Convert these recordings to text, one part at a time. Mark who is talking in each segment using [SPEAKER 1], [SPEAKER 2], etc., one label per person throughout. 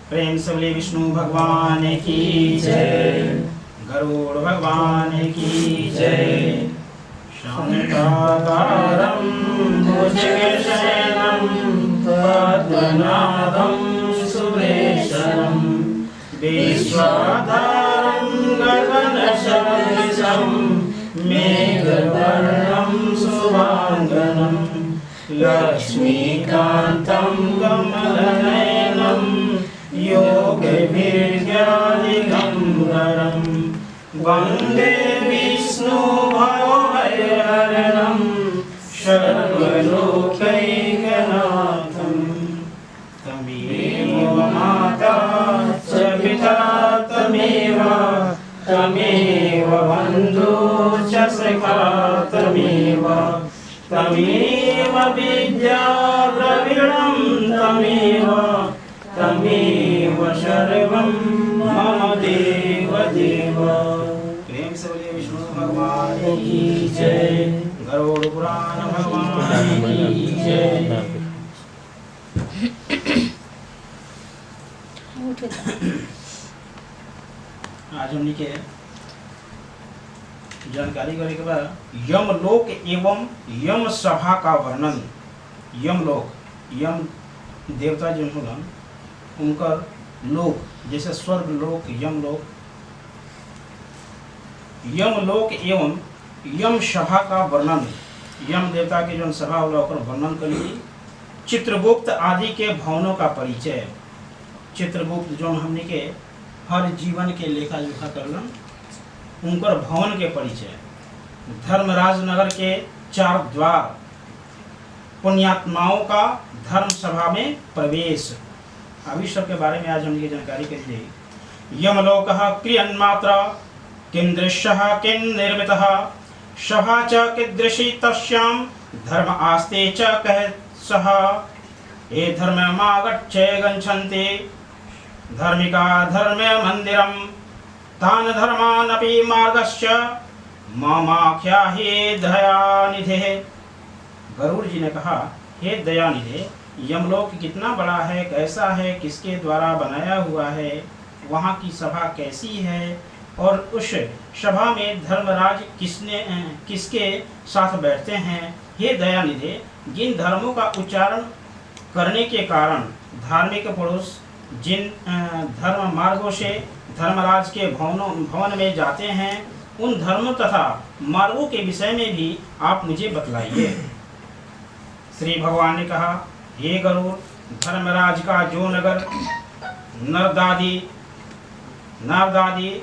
[SPEAKER 1] प्रेम से बोले विष्णु भगवान की जय, गरुड़ भगवान की जय। शांताकारं भुजगशयनं पद्मनाभं सुरेशं विश्वाधारं गगनसदृशं मेघवर्णं शुभांगनं लक्ष्मीकान्तं कमलनयनं योगवीर्यादिगम्बरं वन्दे विष्णु भवभयहरणं सर्वलोकैकनाथं। तमेव माता च पिता तमेव, तमेव बन्धु च सखा तमेव, तमेव विद्या द्रविणं तमेव, तमेव सर्वं मम देव देव। प्रेम से बोलिए विष्णु भगवान की जय, गरुड़ पुराण भगवान की जय। आज हमने के जानकारी करे के बाद यमलोक एवं यम सभा का वर्णन। यमलोक, यम देवता जो होगा उनका लोक, जैसे स्वर्ग लोक, यमलोक, यमलोक एवं यम सभा का वर्णन। यम देवता के जो सभा होला ओकर वर्णन कर ली। चित्रगुप्त आदि के भवनों का परिचय। चित्रगुप्त जो हमने के हर जीवन के लेखा जोखा करलन, उनकर भवन के परिचय। धर्मराज नगर के 4 द्वार, पुण्यात्माओं का धर्म सभा में प्रवेश। अभी सब के बारे में आज हम ये जानकारी करेंगे। यमलोकः क्रियन्मात्रा किंदृश्यः किन्निर्मितः सभा च कीदृशी तस्यां धर्म आस्ते च कह सः ये धर्ममागच्छे गच्छन्ति धर्मिका धर्मे मंदिरं तान धर्मानपि मार्गस्य मामाख्याहि दयानिधे। गरुड़ जी ने कहा, हे दयानिधे, यमलोक कितना बड़ा है, कैसा है, किसके द्वारा बनाया हुआ है, वहाँ की सभा कैसी है और उस सभा में धर्मराज किसके साथ बैठते हैं। हे दयानिधे, जिन धर्मों का उच्चारण करने के कारण धार्मिक पुरुष जिन धर्म मार्गों से धर्मराज के भवन में जाते हैं, उन धर्मों तथा मार्गों के विषय में भी आप मुझे बतलाइए। श्री भगवान ने कहा, हे गरुड़, धर्मराज का जो नगर नारदादि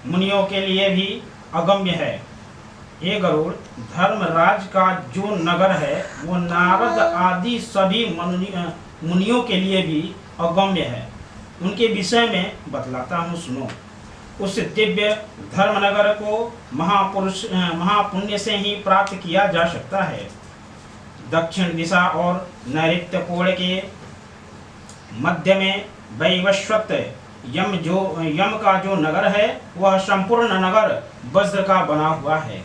[SPEAKER 1] मुनियों के लिए भी अगम्य है। हे गरुड़, धर्मराज का जो नगर है वो नारद आदि सभी मुनियों के लिए भी अगम्य है। उनके विषय में बतलाता हूँ, सुनो। उस दिव्य धर्मनगर को महापुण्य से ही प्राप्त किया जा सकता है। दक्षिण दिशा और नैऋत्य कोण के मध्य में वैवस्वत यम का जो नगर है वह संपूर्ण नगर वज्र का बना हुआ है,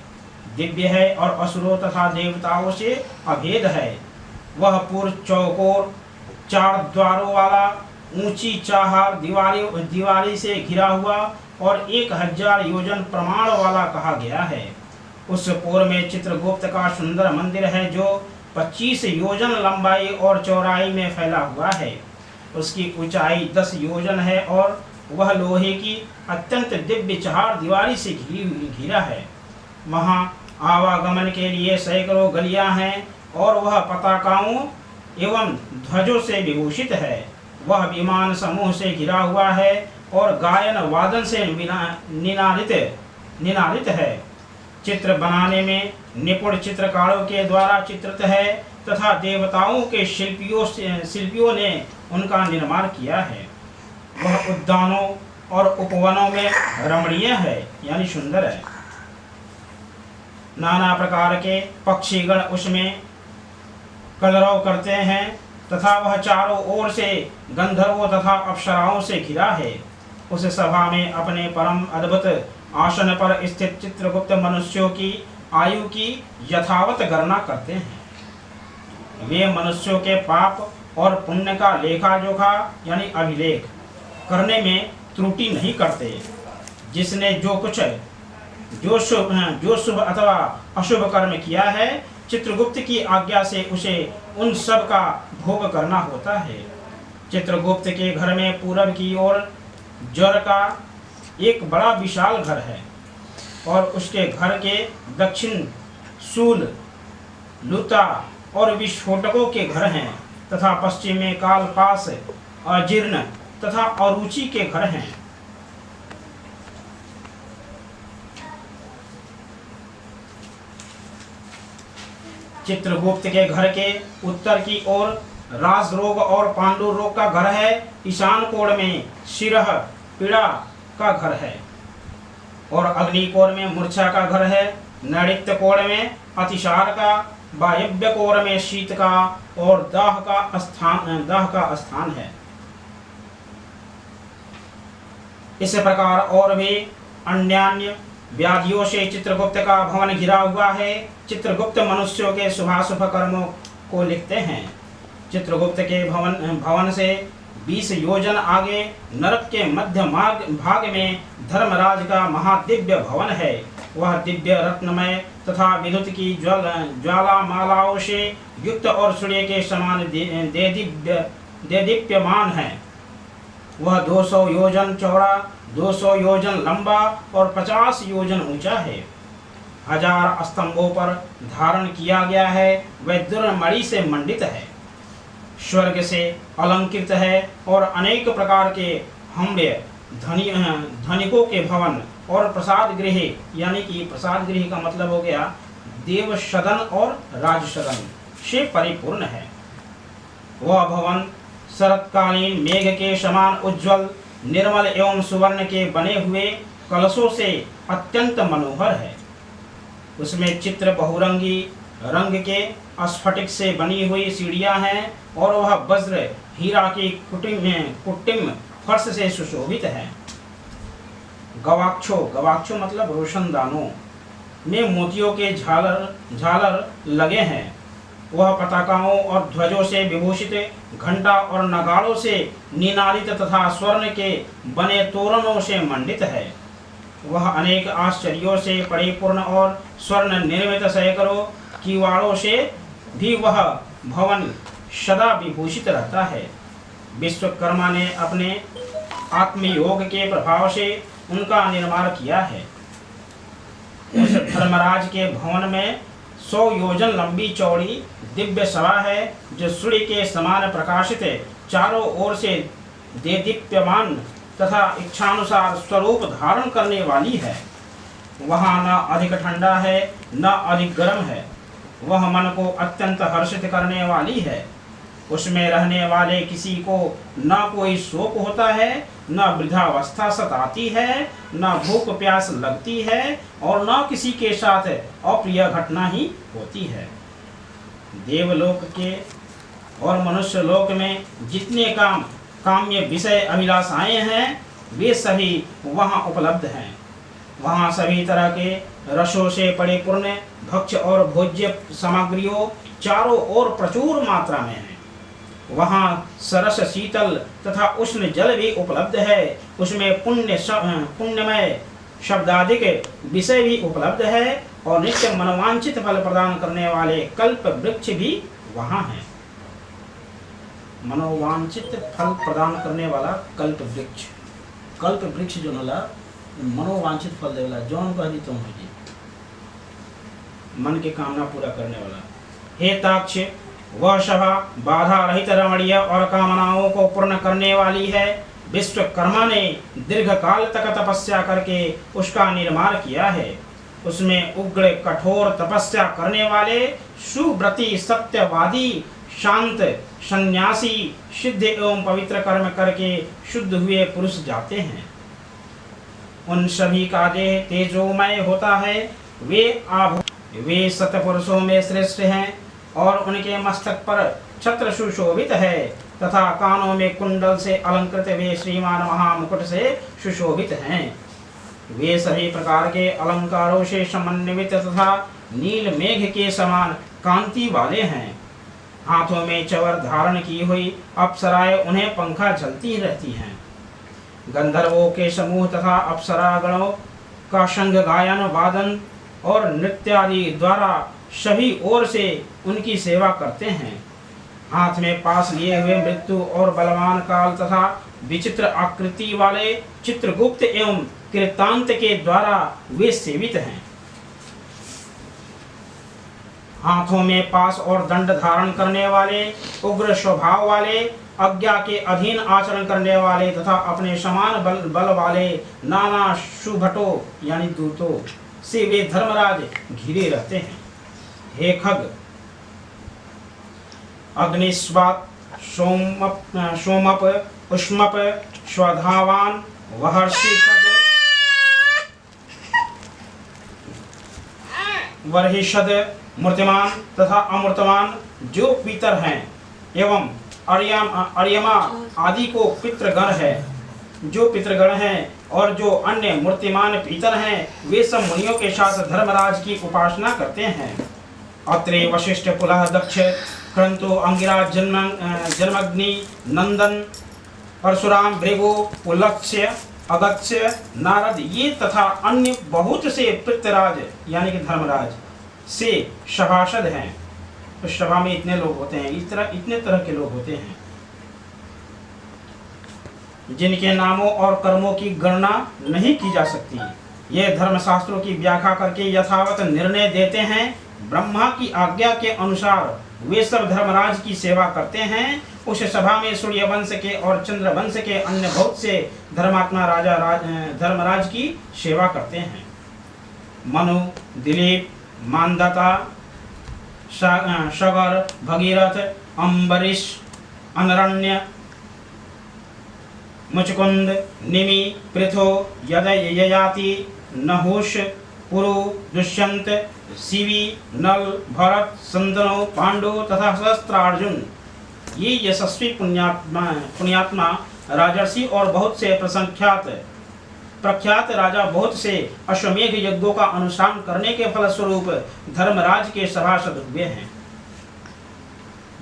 [SPEAKER 1] दिव्य है और असुरों तथा देवताओं से अभेद है। वह पूर्व चौकोर 4 द्वारों वाला, ऊंची चाहार दीवारी से घिरा हुआ और 1000 योजन प्रमाण वाला कहा गया है। उस पूर्व में चित्रगुप्त का सुंदर मंदिर है जो 25 योजन लंबाई और चौड़ाई में फैला हुआ है। उसकी ऊंचाई 10 योजन है और वह लोहे की अत्यंत दिव्य चहारदीवारी से घिरा है। वहाँ आवागमन के लिए सैकड़ों गलियां हैं और वह पताकाओं एवं ध्वजों से विभूषित है। वह विमान समूह से घिरा हुआ है और गायन वादन से निनादित है। चित्र बनाने में निपुण चित्रकारों के द्वारा चित्रित है तथा देवताओं के शिल्पियों ने उनका निर्माण किया है। वह उद्यानों और उपवनों में रमणीय है, यानी सुंदर है। नाना प्रकार के पक्षीगण उसमें कलरव करते हैं तथा वह चारों ओर से गंधर्वों तथा अप्सराओं से घिरा है। उस सभा में अपने परम अद्भुत आसन पर स्थित चित्रगुप्त मनुष्यों की आयु की यथावत गणना करते हैं। वे मनुष्यों के पाप और पुण्य का लेखा जोखा यानी अभिलेख करने में त्रुटि नहीं करते। जिसने जो शुभ अथवा अशुभ कर्म किया है, चित्रगुप्त की आज्ञा से उसे उन सब का भोग करना होता है। चित्रगुप्त के घर में पूरब की ओर ज्वर का एक बड़ा विशाल घर है और उसके घर के दक्षिण शूल, लुता और विस्फोटकों के घर हैं तथा पश्चिम में कालपास, अजीर्ण तथा अरुचि के घर हैं। चित्रगुप्त के घर के उत्तर की ओर राजरोग और पांडु रोग का घर है। ईशान कोण में शिरह पीड़ा का घर है और अग्नि कोण में मूर्छा का घर है। नैऋत्य कोण में अतिसार का, वायव्य कोण में शीत का और दाह का स्थान है। इस प्रकार और भी अन्यान्य व्याधियों से चित्रगुप्त का भवन घिरा हुआ है। चित्रगुप्त मनुष्यों के शुभाशुभ कर्मों को लिखते हैं। चित्रगुप्त के भवन से 20 योजन आगे नरक के मध्य भाग में धर्मराज का महादिव्य भवन है। वह दिव्य रत्नमय तथा विद्युत की ज्वाला मालाओं से युक्त और सूर्य के समान देदीप्यमान है। वह 200 योजन चौड़ा, 200 योजन लंबा और 50 योजन ऊंचा है। 1000 स्तंभों पर धारण किया गया है। वह दुर्मणि से मंडित है, स्वर्ग से अलंकृत है और अनेक प्रकार के हम्य धनिकों के भवन और प्रसाद गृह, यानी कि प्रसाद गृह का मतलब हो गया देव सदन और राज सदन से परिपूर्ण है। वह भवन शरतकालीन मेघ के समान उज्ज्वल, निर्मल एवं सुवर्ण के बने हुए कलशों से अत्यंत मनोहर है। उसमें चित्र बहुरंगी रंग के स्फटिक से बनी हुई सीढ़ियां हैं और वह वज्र हीरा की कुटिम फर्श से सुशोभित है। गवाक्षों मतलब रोशनदानों में मोतियों के झालर लगे हैं। वह पताकाओं और ध्वजों से विभूषित, घंटा और नगाड़ों से निनादित तथा स्वर्ण के बने तोरणों से मंडित है। वह अनेक आश्चर्यों से परिपूर्ण और स्वर्ण निर्मित सैकड़ों किवाड़ों से भी वह भवन सदा विभूषित रहता है। विश्वकर्मा ने अपने आत्मयोग के प्रभाव से उनका निर्माण किया है। उस धर्मराज के भवन में 100 योजन लंबी चौड़ी दिव्य सभा है, जो सूर्य के समान प्रकाशित, चारों ओर से देदीप्यमान तथा इच्छानुसार स्वरूप धारण करने वाली है। वहाँ न अधिक ठंडा है न अधिक गर्म है। वह मन को अत्यंत हर्षित करने वाली है। उसमें रहने वाले किसी को न कोई शोक होता है, न वृद्धावस्था सताती है, न भूख प्यास लगती है और न किसी के साथ अप्रिय घटना ही होती है। देवलोक के और मनुष्य लोक में जितने काम्य विषय अभिलाषाएं हैं, वे सभी वहाँ उपलब्ध हैं। वहाँ सभी तरह के रसों से परिपूर्ण भक्ष्य और भोज्य सामग्रियों चारों ओर प्रचुर मात्रा में है। वहाँ सरस, शीतल तथा उष्ण जल भी उपलब्ध है। उसमें पुण्यमय शब्दादिक विषय भी उपलब्ध है और नित्य मनोवांछित फल प्रदान करने वाले कल्प वृक्ष भी वहाँ है। मनोवांछित फल प्रदान करने वाला कल्प वृक्ष जो नला मनोवांछित फल देवला, जौन कह दी तुम हो, मन के कामना पूरा करने वाला। हे ताक्ष, वह सभा बाधा रहित, रमणीय और कामनाओं को पूर्ण करने वाली है। विश्वकर्मा ने दीर्घ काल तक तपस्या करके उसका निर्माण किया है। उसमें उग्र कठोर तपस्या करने वाले सुव्रती, सत्यवादी, शांत, सन्यासी, सिद्ध एवं पवित्र कर्म करके शुद्ध हुए पुरुष जाते हैं। उन सभी का देह तेजोमय होता है। वे सतपुरुषों में श्रेष्ठ हैं और उनके मस्तक पर छत्र सुशोभित है तथा कानों में कुंडल से अलंकृत वे श्रीमान महामुकुट से सुशोभित हैं। वे सभी प्रकार के अलंकारों से समन्वित तथा नील मेघ के समान कांति वाले हैं। हाथों में चवर धारण की हुई अप्सराएं उन्हें पंखा झलती रहती हैं। गंधर्वों के समूह तथा अप्सरागणों का संग गायन वादन और नृत्य आदि द्वारा सभी ओर से उनकी सेवा करते हैं। हाथ में पास लिए हुए मृत्यु और बलवान काल तथा विचित्र आकृति वाले चित्रगुप्त एवं कृतांत के द्वारा वे सेवित हैं। हाथों में पास और दंड धारण करने वाले, उग्र स्वभाव वाले, आज्ञा के अधीन आचरण करने वाले तथा अपने समान बल वाले नाना शुभटों यानी दूतों से वे धर्मराज घिरे रहते हैं। हे खग, अग्निस्वात, सोमप, उष्मप, स्वधावान, वहर्षिषद, वर्हिषद, मूर्तिमान तथा अमूर्तमान जो पितर हैं एवं अर्यमा आदि को पितृगण है, जो पितृगण हैं और जो अन्य मूर्तिमान पितर हैं, वे सब मुनियों के साथ धर्मराज की उपासना करते हैं। अत्रे वशिष्ठ, पुलह, दक्ष, क्रंतो, अंगिरा, जन्मग्नि, नंदन, परशुराम, भृगु, पुलक्ष्य, अगत्य, नारद ये तथा अन्य बहुत से पितृराज यानी कि धर्मराज से सभासद हैं। उस सभा में इतने लोग होते हैं, इतने तरह के लोग होते हैं जिनके नामों और कर्मों की गणना नहीं की जा सकती। ये धर्मशास्त्रों की व्याख्या करके यथावत निर्णय देते हैं। ब्रह्मा की आज्ञा के अनुसार वे सब धर्मराज की सेवा करते हैं। उस सभा में सूर्य वंश के और चंद्र वंश के अन्य बहुत से धर्मात्मा राजा धर्मराज की सेवा करते हैं। मनु, दिलीप, मानदाता, सगर, भगीरथ, अम्बरीश, अनरण्य, मुचकुंद, निमि, पृथो, ययाति, नहुष, पुरु, दुष्यंत, शिवी, नल, भरत, संतनु, पांडु तथा सहस्त्रार्जुन ये यशस्वी पुण्यात्मा राजर्षि और बहुत से प्रख्यात राजा बहुत से अश्वमेध यज्ञों का अनुष्ठान करने के फलस्वरूप धर्मराज के सभासद हुए हैं।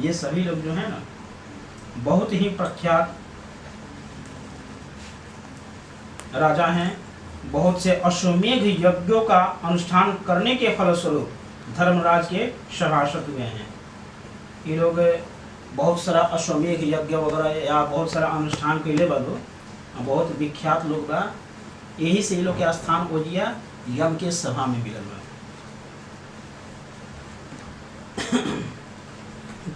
[SPEAKER 1] ये सभी लोग जो है ना बहुत ही प्रख्यात राजा हैं, बहुत से अश्वमेध यज्ञों का अनुष्ठान करने के फलस्वरूप धर्मराज के सभासद हुए हैं। ये लोग बहुत सारा अश्वमेध यज्ञ वगैरह या बहुत सारा अनुष्ठान के लिए बनो बहुत विख्यात लोग बा। यही से लोग के स्थान ओजिया यज्ञ के सभा में मिलल बा।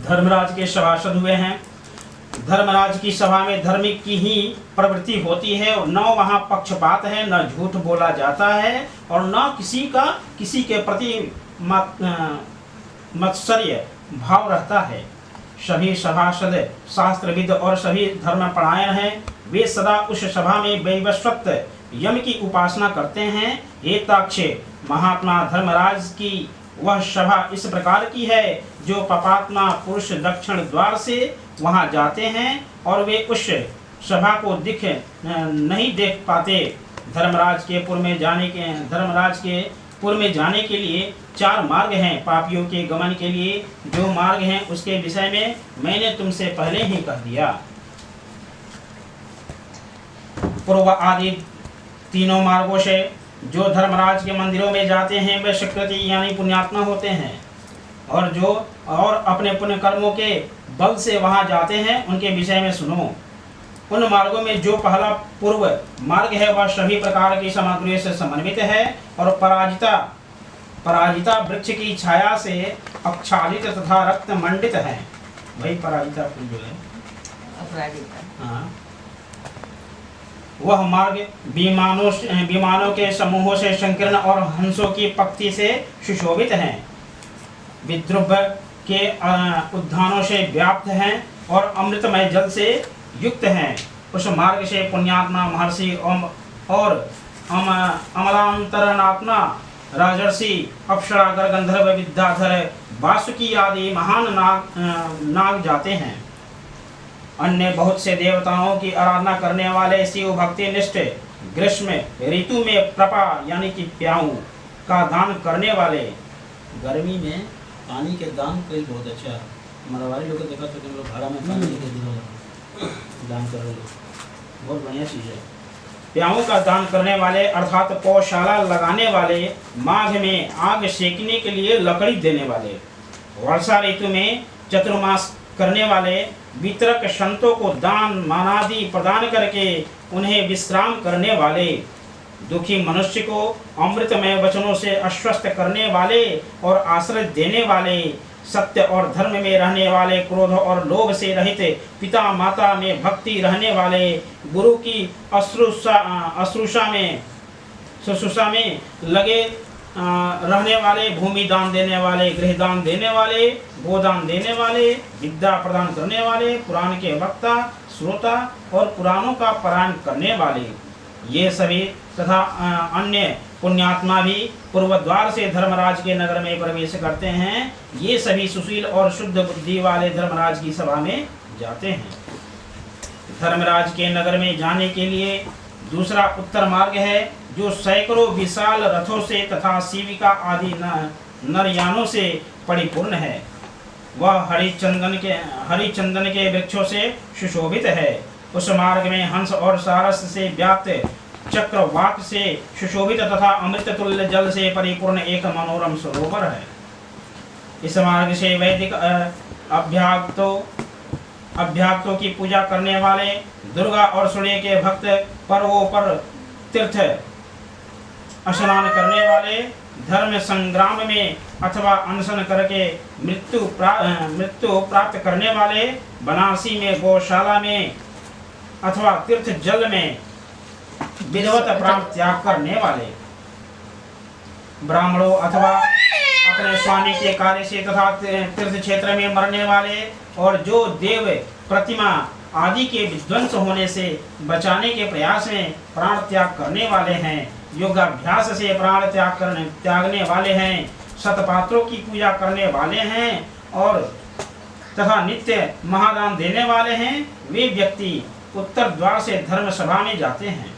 [SPEAKER 1] धर्मराज के सभासद हुए हैं। धर्मराज की सभा में धर्मिक की ही प्रवृत्ति होती है और न वहाँ पक्षपात है, न झूठ बोला जाता है और न किसी के प्रति मत्सर्य भाव रहता है। सभी सभासद शास्त्रविद और सभी धर्मपरायण हैं। वे सदा उस सभा में वैवस्वत यम की उपासना करते हैं। हे ताक्ष, महात्मा धर्मराज की वह सभा इस प्रकार की है जो पापात्मा पुरुष दक्षिण द्वार से वहां जाते हैं और वे उस सभा को नहीं देख पाते। धर्मराज के पुर में जाने के लिए 4 मार्ग हैं। पापियों के गमन के लिए जो मार्ग हैं उसके विषय में मैंने तुमसे पहले ही कह दिया। पूर्व आदि 3 मार्गों से जो धर्मराज के मंदिरों में जाते हैं वे सुकृति यानी पुण्यात्मा होते हैं और अपने पुण्य कर्मों के बल से वहां जाते हैं उनके विषय में सुनो। उन मार्गों में जो पहला पूर्व मार्ग है वह सभी प्रकार की सामग्रियों से समन्वित है और पराजिता वृक्ष की छाया से आच्छादित तथा रक्त मंडित है। वही पराजिता फूल जो है अपराजिता। हाँ, वह मार्ग विमानों के समूहों से संकीर्ण और हंसों की पंक्ति से सुशोभित हैं। विद्रुभ के उद्यानों से व्याप्त हैं और अमृतमय जल से युक्त हैं। उस मार्ग से पुण्यात्मा महर्षि और अमलांतरणात्मा राजर्षि अप्सरा गंधर्व विद्याधर वासुकी आदि महान नाग जाते हैं। अन्य बहुत से देवताओं की आराधना करने वाले शिव भक्ति निष्ठ ग्रीष्म ऋतु में प्रपा यानी कि प्याऊ का दान करने वाले, गर्मी में पानी के दान कोई बहुत अच्छा मरवारी लोग देखा तो लोग भाड़ा में पानी लेके दान कर रहे लोग, बहुत बढ़िया चीज़ है। प्याऊ का दान करने वाले अर्थात पौशाला लगाने वाले, माघ में आग सेकने के लिए लकड़ी देने वाले, वर्षा ऋतु में चतुर्मास करने वाले, वितरक संतों को दान मानादि प्रदान करके उन्हें विश्राम करने वाले, दुखी मनुष्य को अमृतमय वचनों से आश्वस्त करने वाले और आश्रय देने वाले, सत्य और धर्म में रहने वाले, क्रोध और लोभ से रहित, पिता माता में भक्ति रहने वाले, गुरु की शुश्रूषा में लगे रहने वाले, भूमि दान देने वाले, गृह दान देने वाले, गोदान देने वाले, विद्या प्रदान करने वाले, पुराण के वक्ता श्रोता और पुराणों का पारायण करने वाले, ये सभी तथा अन्य पुण्यात्मा भी पूर्व द्वार से धर्मराज के नगर में प्रवेश करते हैं। ये सभी सुशील और शुद्ध बुद्धि वाले धर्मराज की सभा में जाते हैं। धर्मराज के नगर में जाने के लिए दूसरा उत्तर मार्ग है, जो सैकड़ों विशाल रथों से तथा शिविका आदि नरयानों से परिपूर्ण है। वह हरिचंदन के वृक्षों से सुशोभित है। उस मार्ग में हंस और सारस से व्याप्त, चक्रवाक से सुशोभित तथा अमृत तुल्य जल से परिपूर्ण एक मनोरम सरोवर है। इस मार्ग से वैदिक अभ्यागतों की पूजा करने वाले, दुर्गा और सूर्य के भक्त, पर्वों पर तीर्थ स्नान करने वाले, धर्म संग्राम में अथवा अनशन करके मृत्यु प्राप्त करने वाले, बनारसी में गौशाला में अथवा तीर्थ जल में विधवत प्राप्त त्याग करने वाले, ब्राह्मणों अथवा अपने स्वामी के कार्य से तथा तीर्थ क्षेत्र में मरने वाले, और जो देव प्रतिमा आदि के विध्वंस होने से बचाने के प्रयास में प्राण त्याग करने वाले हैं, योगाभ्यास से प्राण त्यागने वाले हैं, सतपात्रों की पूजा करने वाले हैं और तथा नित्य महादान देने वाले हैं, वे व्यक्ति उत्तर द्वार से धर्म सभा में जाते हैं।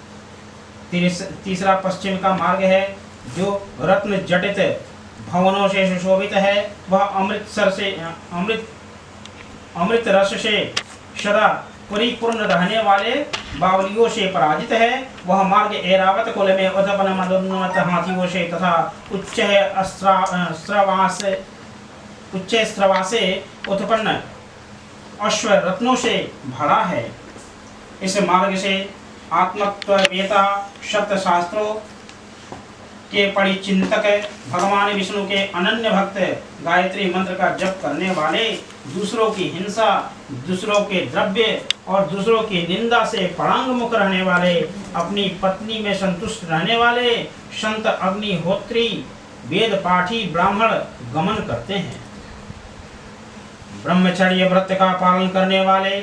[SPEAKER 1] तीसरा पश्चिम का मार्ग है, जो रत्न जटित भवनों से सुशोभित है। वह अमृत रस से सदा परिपूर्ण रहने वाले बावलियों से पराजित है। वह मार्ग ऐरावत कुल में उत्पन्न मदोन्नत हाथियों से तथा उच्च स्रवा से उत्पन्न अश्व रत्नों से भरा है। इस मार्ग से आत्मत्ववेता, सप्त शास्त्रों के परिचिंतक, भगवान विष्णु के अनन्य भक्त, गायत्री मंत्र का जप करने वाले, दूसरों की हिंसा, दूसरों के द्रव्य और दूसरों की निंदा से परांगमुख रहने वाले, अपनी पत्नी में संतुष्ट रहने वाले, संत अग्निहोत्री, वेद पाठी ब्राह्मण गमन करते हैं। ब्रह्मचर्य व्रत का पालन करने वाले,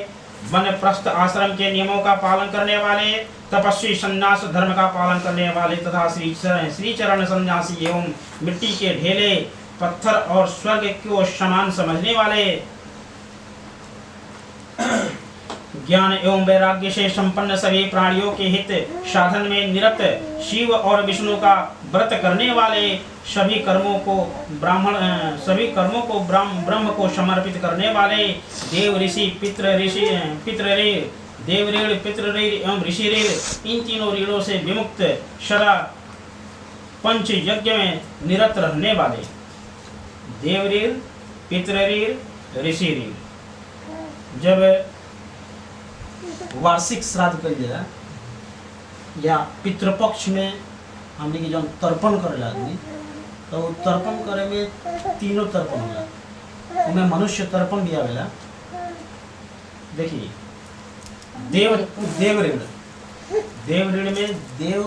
[SPEAKER 1] वनप्रस्थ आश्रम के नियमों का पालन करने वाले, तपस्वी संन्यास धर्म का पालन करने वाले तथा श्री चरण संन्यासी एवं मिट्टी के ढेले, पत्थर और स्वर्ग को समान समझने वाले, ज्ञान एवं वैराग्य से संपन्न सभी प्राणियों के हित साधन में निरत, शिव और विष्णु का व्रत करने वाले, सभी कर्मों को ब्रह्म को समर्पित करने वाले, देव ऋषि देवऋण पितृऋण एवं ऋषिऋण, इन तीनों ऋणों से विमुक्त, सदा पंच यज्ञ में निरत रहने वाले, देवऋण, पितृऋण, ऋषिऋण। जब वार्षिक श्राद्ध कर दिया या पितृपक्ष में हमने की जब तर्पण करे आदमी, तो तर्पण करे में तीनों तर्पण होला, उनमें मनुष्य तर्पण भी आवेला। देखिए देवऋण में देव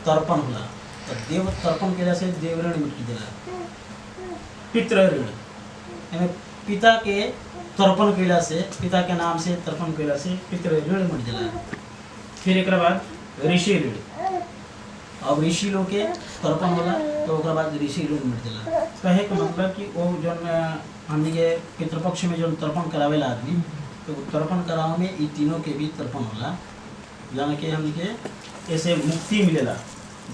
[SPEAKER 1] तर्पण होला, तो देव तर्पण के से देवऋण मिट देला। पितृऋण यानी पिता के तर्पण कैला से, पिता के नाम से तर्पण कैला से पितृऋण मिट जाला। फिर एक बाद ऋषि ऋण, अब ऋषि लोग के तर्पण होला तो ओकरा बाद ऋषि ऋण मिट जाला। कहे के मतलब कि वो जौन हमने के पितृपक्ष में जो तर्पण करावेला आदमी, तो तर्पण कराव में ये तीनों के भी तर्पण होला, यानी कि हमने के ऐसे मुक्ति मिलेला।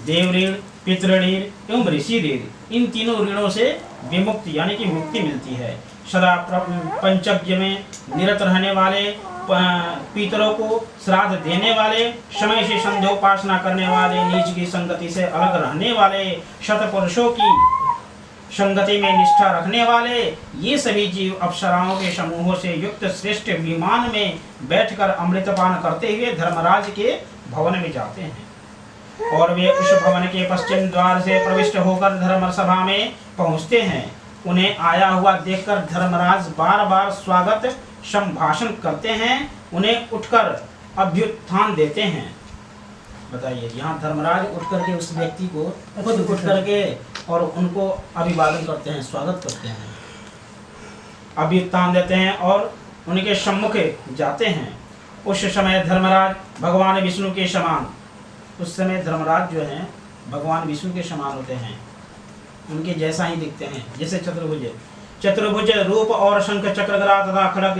[SPEAKER 1] देव ऋण, पितृ ऋण एवं ऋषि ऋण, इन तीनों ऋणों से विमुक्ति यानी कि मुक्ति मिलती है। सदा पंचज्ञ में निरत रहने वाले, पितरों को श्राद्ध देने वाले, समय से संध्योपासना करने वाले, नीच की संगति से अलग रहने वाले, शतपुरुषों की संगति में निष्ठा रखने वाले, ये सभी जीव अप्सराओं के समूहों से युक्त श्रेष्ठ विमान में बैठकर अमृतपान करते हुए धर्मराज के भवन में जाते हैं और वे उस भवन के पश्चिम द्वार से प्रविष्ट होकर धर्म सभा में पहुंचते हैं। उन्हें आया हुआ देखकर धर्मराज बार बार स्वागत संभाषण करते हैं, उन्हें उठकर अभ्युत्थान देते हैं। बताइए, यहाँ धर्मराज उठ करके उस व्यक्ति को खुद उठ करके और उनको अभिवादन करते हैं, स्वागत करते हैं, अभ्युत्थान देते हैं और उनके सम्मुख जाते हैं। उस समय धर्मराज भगवान विष्णु के समान, उस समय धर्मराज जो हैं भगवान विष्णु के समान होते हैं, उनके जैसा ही दिखते हैं, जैसे चतुर्भुज रूप और शंख चक्र गदा तथा खड्ग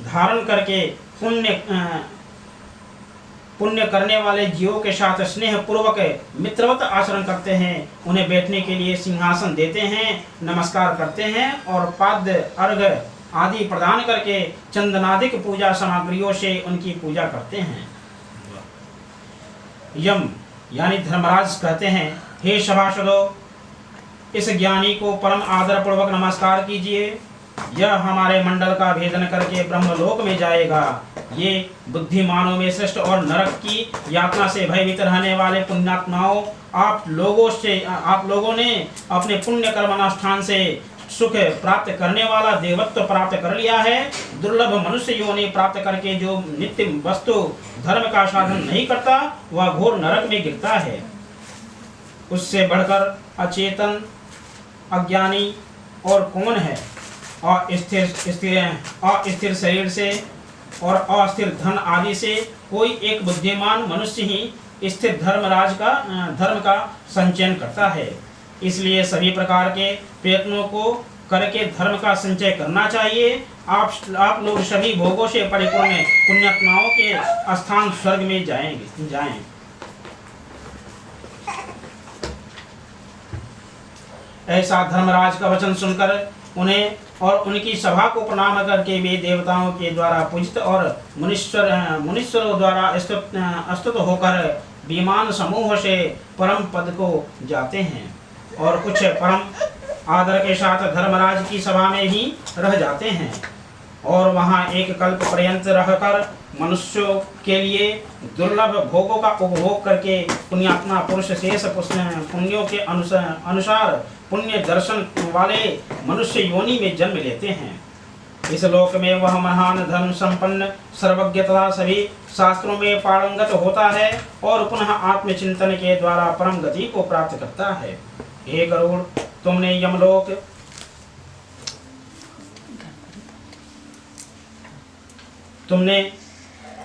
[SPEAKER 1] धारण करके पुण्य करने वाले जीवों के साथ स्नेह पूर्वक मित्रवत आचरण करते हैं। उन्हें बैठने के लिए सिंहासन देते हैं, नमस्कार करते हैं और पाद्य अर्घ आदि प्रदान करके चंदनादिक पूजा सामग्रियों से उनकी पूजा करते हैं। यम यानी धर्मराज कहते हैं, हे सभासदों, इस ज्ञानी को परम आदर पूर्वक नमस्कार कीजिए। यह हमारे मंडल का भेदन करके ब्रह्मलोक में जाएगा। ये बुद्धिमानों में श्रेष्ठ और नरक की यातना से भयभीत रहने वाले पुण्यात्माओं, आप लोगों ने अपने पुण्य कर्मानुष्ठान से सुख प्राप्त करने वाला देवत्व प्राप्त कर लिया है। दुर्लभ मनुष्य योनि प्राप्त करके जो नित्य वस्तु धर्म का साधन नहीं करता, वह घोर नरक में गिरता है। उससे बढ़कर अचेतन, अज्ञानी और कौन है? अस्थिर शरीर से और अस्थिर धन आदि से कोई एक बुद्धिमान मनुष्य ही स्थिर धर्म का संचयन करता है। इसलिए सभी प्रकार के प्रयत्नों को करके धर्म का संचय करना चाहिए। आप लोग सभी भोगों से परिपूर्ण पुण्यात्माओं के स्थान स्वर्ग में जाएं। ऐसा धर्मराज का वचन सुनकर उन्हें और उनकी सभा को प्रणाम करके वे देवताओं के द्वारा पूजित और मुनीश्वरों द्वारा स्तुत होकर विमान समूह से परम पद को जाते हैं और कुछ परम आदर के साथ धर्मराज की सभा में ही रह जाते हैं और वहां एक कल्प पर्यंत रहकर मनुष्यों के लिए दुर्लभ भोगों का उपभोग करके पुण्यात्मा पुरुष शेष पुण्यों के अनुसार पुण्य दर्शन वाले मनुष्य योनि में जन्म लेते हैं। इस लोक में वह महान धर्म संपन्न, सर्वज्ञ तथा सभी शास्त्रों में पारंगत होता है और पुनः आत्मचिंतन के द्वारा परम गति को प्राप्त करता है। हे गरुड़, तुमने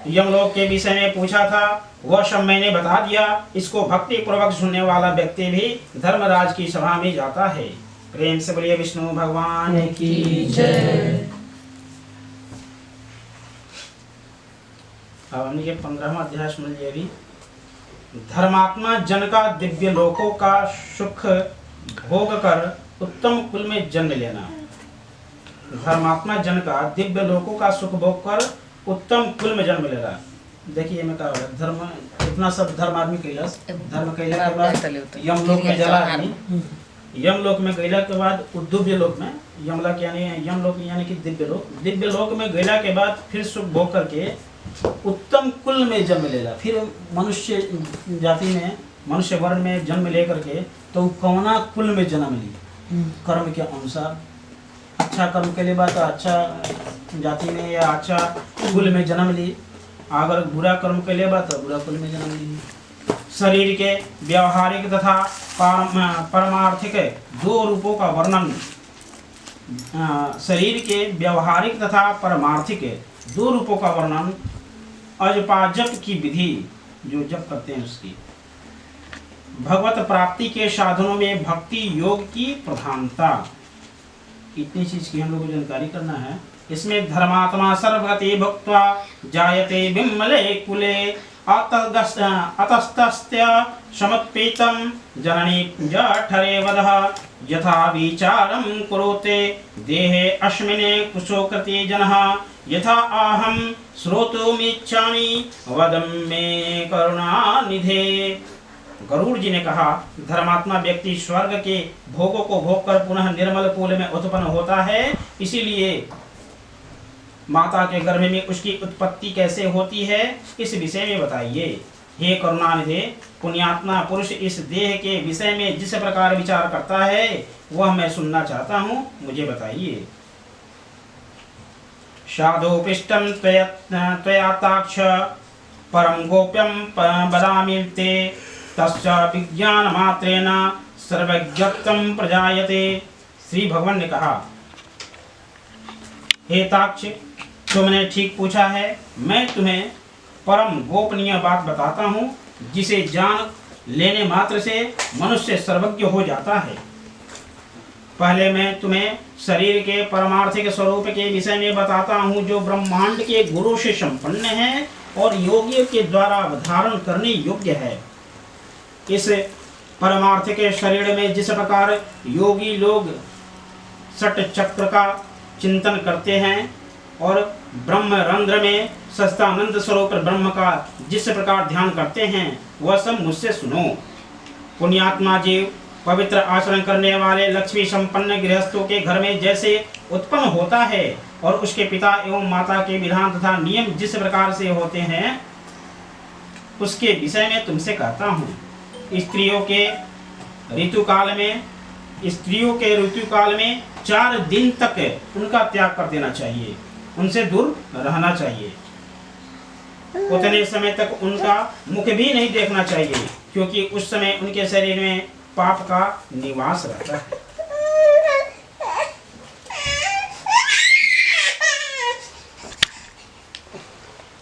[SPEAKER 1] यमलोक के विषय में पूछा था, वह सब मैंने बता दिया। इसको भक्ति पूर्वक सुनने वाला व्यक्ति भी धर्मराज की सभा में जाता है। प्रेम से बोलिए विष्णु भगवान की जय। अब हमने 15वां अध्याय सुन लिया। अभी धर्मात्मा जन का दिव्य लोकों का सुख भोग कर उत्तम कुल में जन्म लेना। धर्मात्मा जन का दिव्य लोकों का सुख भोग कर उत्तम कुल में जन्म लेगा। देखिए मैं क्या होगा, धर्म इतना सब धर्म आदमी कैलाश धर्म कैला के बाद यमलोक में जला आदमी, यमलोक में गैला के बाद दिव्य लोक में यमलोक यानी कि दिव्य लोक में गैला के बाद फिर सुख भोग करके उत्तम कुल में जन्म लेगा। फिर मनुष्य जाति में मनुष्य वर्ण में जन्म ले करके तो कौना कुल में जन्म ली, कर्म के अनुसार अच्छा कर्म के लिए बात अच्छा जाति में या अच्छा कुल में जन्म ली, अगर बुरा कर्म के लिए बात बुरा कुल में जन्म ली। शरीर के व्यावहारिक तथा परमार्थिक दो रूपों का वर्णन। शरीर के व्यावहारिक तथा परमार्थिक दो रूपों का वर्णन। अजपाजप की विधि, जो जप करते हैं उसकी। भगवत प्राप्ति के साधनों में भक्ति योग की प्रधानता। इतनी चीज की हम लोग को जानकारी करना है। इसमें धर्मात्मा सर्वगति भुक्त्वा जायते बिम्मले कुले अतस्तस्य समत्पीतम जननी जठरे वदः यथा विचारं कुरुते देहे अस्मिने कुशोकृते जनः यथा आहं श्रोतुमिच्छामि वदं मे करुणानिधे। गरुड़ जी ने कहा, धर्मात्मा व्यक्ति स्वर्ग के भोगों को भोग कर पुनः निर्मल कुल में उत्पन्न होता है, इसीलिए माता के गर्भ में उसकी उत्पत्ति कैसे होती है इस विषय में बताइए। हे करुणानिधे, पुण्यात्मा पुरुष इस देह के विषय में जिस प्रकार विचार करता है वह मैं सुनना चाहता हूँ, मुझे बताइए। साधुपिष्टं त्वयाताक्ष परम गोप्यम वदामि ते तस्य विज्ञान मात्रेण सर्वज्ञत्वं प्रजायते। श्री भगवान ने कहा, हे ताक्ष, तुमने ठीक पूछा है। मैं तुम्हें परम गोपनीय बात बताता हूँ जिसे जान लेने मात्र से मनुष्य सर्वज्ञ हो जाता है। पहले मैं तुम्हें शरीर के परमार्थिक स्वरूप के विषय में बताता हूँ जो ब्रह्मांड के गुरु से संपन्न है और योगियों के द्वारा धारण करने योग्य है। इस परमार्थिक शरीर में जिस प्रकार योगी लोग षट चक्र का चिंतन करते हैं और ब्रह्म रंध्र में सच्चिदानंद स्वरूप ब्रह्म का जिस प्रकार ध्यान करते हैं वह सब मुझसे सुनो। पुण्यात्मा जीव पवित्र आचरण करने वाले लक्ष्मी संपन्न गृहस्थों के घर में जैसे उत्पन्न होता है और उसके पिता एवं माता के विधान तथा नियम जिस प्रकार से होते हैं उसके विषय में तुमसे कहता हूँ। स्त्रियों के ऋतुकाल में 4 दिन तक उनका त्याग कर देना चाहिए, उनसे दूर रहना चाहिए। उतने समय तक उनका मुख भी नहीं देखना चाहिए क्योंकि उस समय उनके शरीर में पाप का निवास रहता है।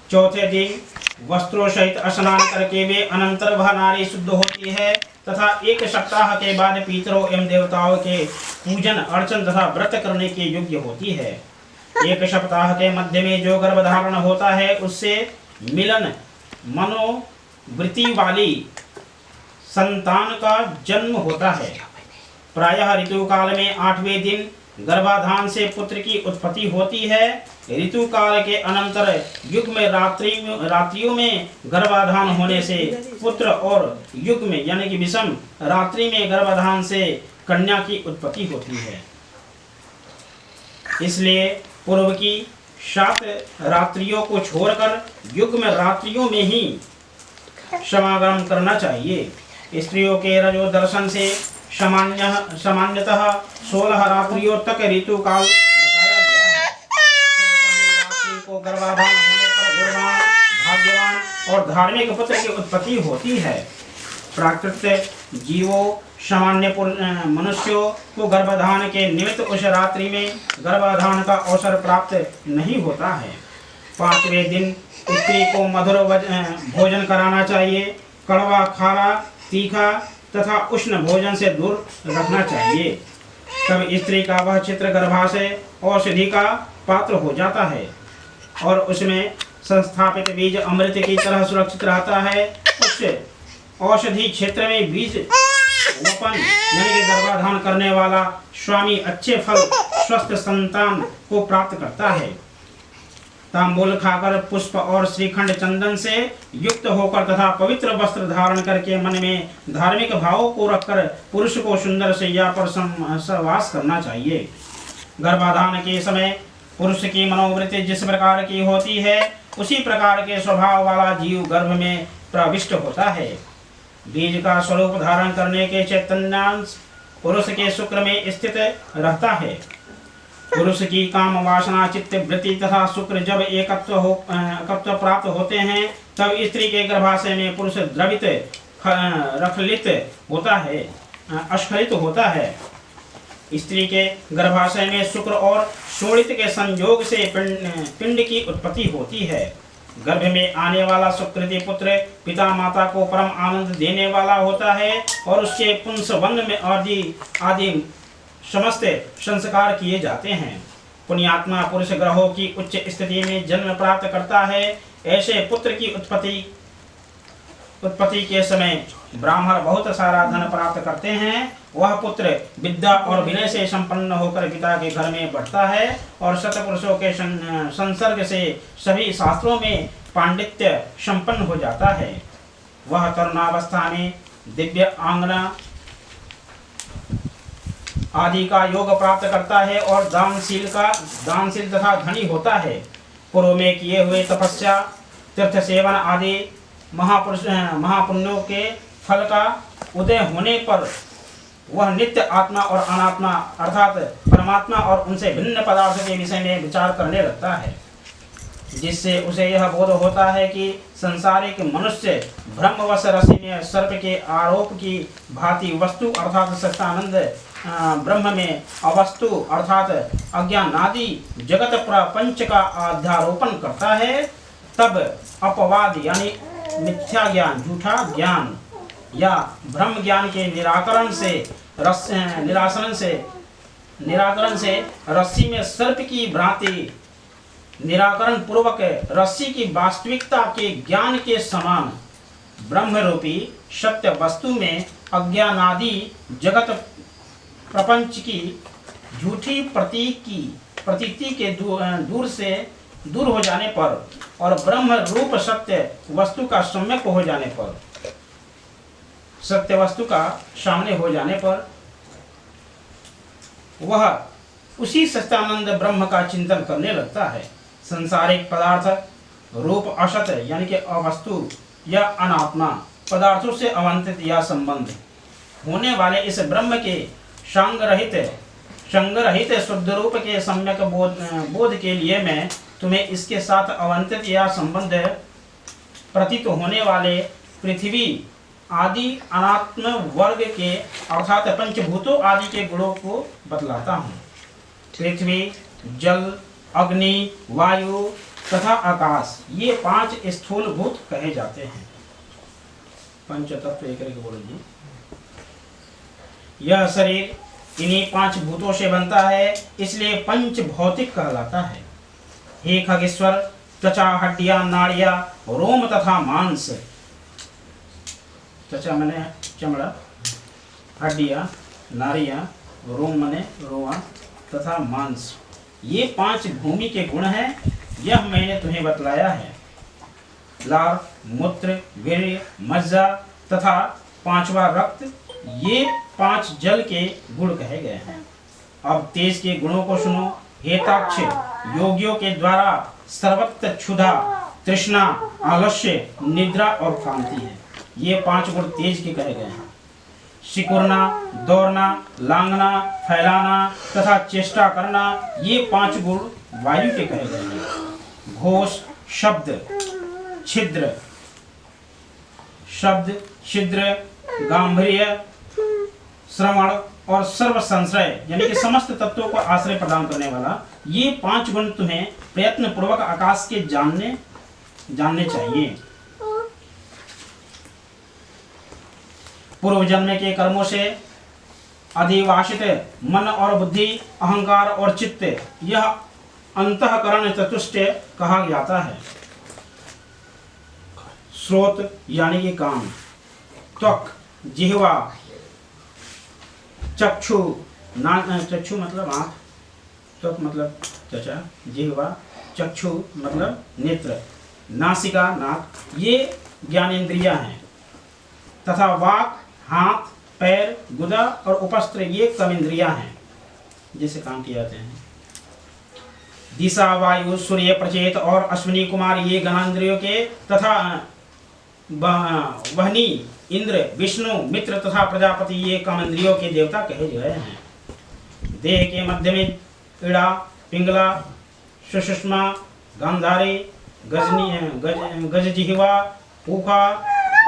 [SPEAKER 1] चौथे दिन वस्त्रों सहित स्नान करके वे अनंतर वह नारी शुद्ध होती है तथा 1 सप्ताह के बाद पितरों एवं देवताओं के पूजन अर्चन तथा व्रत करने के योग्य होती है। 1 सप्ताह के मध्य में जो गर्भधारण होता है उससे मिलन मनोवृत्ति वाली संतान का जन्म होता है। प्रायः ऋतुकाल में 8वें दिन गर्भाधान से पुत्र की उत्पत्ति होती है। ऋतुकाल के अनंतर युग में रात्रियों में गर्भाधान होने से पुत्र और युग में यानी कि विषम रात्रि में गर्भाधान से कन्या की उत्पत्ति होती है। इसलिए पूर्व की 7 रात्रियों को छोड़कर युग में रात्रियों में ही समागम करना चाहिए। स्त्रियों के रजो दर्शन से सामान्यतः 16 रात्रियों तक ऋतुकाल बताया गया है। 14वीं रात्रि को गर्भाधान होने पर गुणवान, भाग्यवान और धार्मिक पुत्र की उत्पत्ति होती है। प्राकृत जीवों सामान्य मनुष्यों को गर्भाधान के निमित्त उस रात्रि में गर्भाधान का अवसर प्राप्त नहीं होता है। 5वें दिन स्त्री को मधुर भोजन कराना चाहिए। कड़वा, खारा, तीखा तथा उष्ण भोजन से दूर रखना चाहिए। तब स्त्री का वह चित्र गर्भाशय औषधि का पात्र हो जाता है और उसमें संस्थापित बीज अमृत की तरह सुरक्षित रहता है। उस औषधि क्षेत्र में बीज वपन यानी कि गर्भाधान करने वाला स्वामी अच्छे फल स्वस्थ संतान को प्राप्त करता है। तांबूल खाकर पुष्प और श्रीखंड चंदन से युक्त होकर तथा पवित्र वस्त्र धारण करके मन में धार्मिक भावों को रखकर पुरुष को सुंदर शैया पर सहवास करना चाहिए। गर्भाधान के समय पुरुष की मनोवृत्ति जिस प्रकार की होती है उसी प्रकार के स्वभाव वाला जीव गर्भ में प्रविष्ट होता है। बीज का स्वरूप धारण करने के चैतन्यांश पुरुष के शुक्र में स्थित रहता है। पुरुष की काम वासना चित्त वृत्ति तथा शुक्र जब एकत्व प्राप्त होते हैं तब स्त्री के गर्भाशय में पुरुष द्रवित रखलित होता है, अस्खलित होता है। स्त्री के गर्भाशय में शुक्र और शोणित के संयोग से पिंड की उत्पत्ति होती है। गर्भ में आने वाला सुकृति पुत्र पिता माता को परम आनंद देने वाला होता है और उसके पुंसवन में आदि समस्त संस्कार किए जाते हैं। पुण्यात्मा पुरुष ग्रहों की उच्च स्थिति में जन्म प्राप्त करता है। ऐसे पुत्र की उत्पत्ति के समय ब्राह्मण बहुत सारा धन प्राप्त करते हैं, वह पुत्र विद्या और विनय से संपन्न होकर पिता के घर में बढ़ता है और सतपुरुषों के संसर्ग से सभी शास्त्रों में पांडित्य संपन्न हो जाता है। वह तरुणावस्था में दिव्य आंगना आदि का योग प्राप्त करता है और दानशील तथा धनी होता है। पूर्व में किए हुए तपस्या, तीर्थ सेवन आदि महापुण्यों के फल का उदय होने पर वह नित्य आत्मा और अनात्मा अर्थात परमात्मा और उनसे भिन्न पदार्थ के विषय में विचार करने लगता है, जिससे उसे यह बोध होता है कि संसारिक मनुष्य ब्रह्मवश रसी में सर्प के आरोप की भांति वस्तु अर्थात सच्चिदानंद ब्रह्म में अवस्तु अर्थात अज्ञानादि जगत प्रपंच का अध्यारोपण करता है। तब अपवाद यानी मिथ्या ज्ञान, झूठा ज्ञान या ब्रह्म ज्ञान के निराकरण से रस्सी में सर्प की भांति निराकरण पूर्वक रस्सी की वास्तविकता के ज्ञान के समान ब्रह्म रूपी सत्य वस्तु में अज्ञानादि जगत प्रपंच की झूठी प्रतीति के दूर हो जाने पर और ब्रह्म रूप सत्य वस्तु का सम्यक हो जाने पर, सत्य वस्तु का सामने हो जाने पर वह उसी सच्चिदानंद ब्रह्म का चिंतन करने लगता है। संसारिक पदार्थ रूप असत यानी कि अवस्तु या अनात्मा पदार्थों से अवंतित या संबंध होने वाले इस ब्रह्म के संग रहित शुद्ध रूप के सम्यक बोध के लिए मैं तुम्हें इसके साथ अवंतित या संबंध प्रतीत होने वाले पृथ्वी आदि अनात्म वर्ग के अर्थात पंचभूतों आदि के गुणों को बतलाता हूँ। पृथ्वी, जल, अग्नि, वायु तथा आकाश ये 5 स्थूल भूत कहे जाते हैं। पंचतत्व एक बोलो जी। यह शरीर इन्हीं 5 भूतों से बनता है, इसलिए पंच भौतिक कहलाता है। हे खगेश्वर, त्वचा, हड्डियां, नाड़ियां, रोम तथा मांस, त्वचा माने चमड़ा, हड्डियां, नाड़ियां, रोम माने रोआ तथा मांस, ये 5 भूमि के गुण हैं। यह मैंने तुम्हें बतलाया है। लार, मूत्र, वीर्य, मज्जा तथा 5वां रक्त, ये 5 जल के गुण कहे गए हैं। अब तेज के गुणों को सुनो। हेताक्ष योगियों के द्वारा सर्वत्र क्षुधा, तृष्णा, आलस्य, निद्रा और क्रांति है। ये 5 गुण तेज के कहे गए हैं। सिकुड़ना, दौड़ना, लांगना, फैलाना तथा चेष्टा करना, ये 5 गुण वायु के कहे गए हैं। घोष, छिद्र, गांभीर्य, श्रवण और सर्व संश्रय यानी कि समस्त तत्वों को आश्रय प्रदान करने वाला, ये 5 गुण तुम्हें प्रयत्न पूर्वक आकाश के जानने चाहिए। पूर्व जन्म के कर्मों से अधिवासित मन और बुद्धि, अहंकार और चित्त, यह अंतःकरण चतुष्ट कहा जाता है। श्रोत यानी कि कान, त्वक, जिह्वा, चक्षु मतलब आँख, त्वक मतलब त्वचा, जिह्वा, चक्षु मतलब नेत्र, नासिका नाक, ये ज्ञानेंद्रियां हैं तथा वाक, हाथ, पैर, गुदा और उपस्त्र ये कर्मेंद्रियां हैं जिसे काम किए जाते हैं। दिशा, वायु, सूर्य, प्रचेत और अश्विनी कुमार ये ज्ञानेंद्रियों के तथा वहनी, इंद्र, विष्णु, मित्र तथा प्रजापति ये कामेंद्रियों के देवता कहे गए हैं। देह के मध्य में इड़ा, पिंगला, सुषुम्ना, गांधारी, गजजिह्वा, पूखा,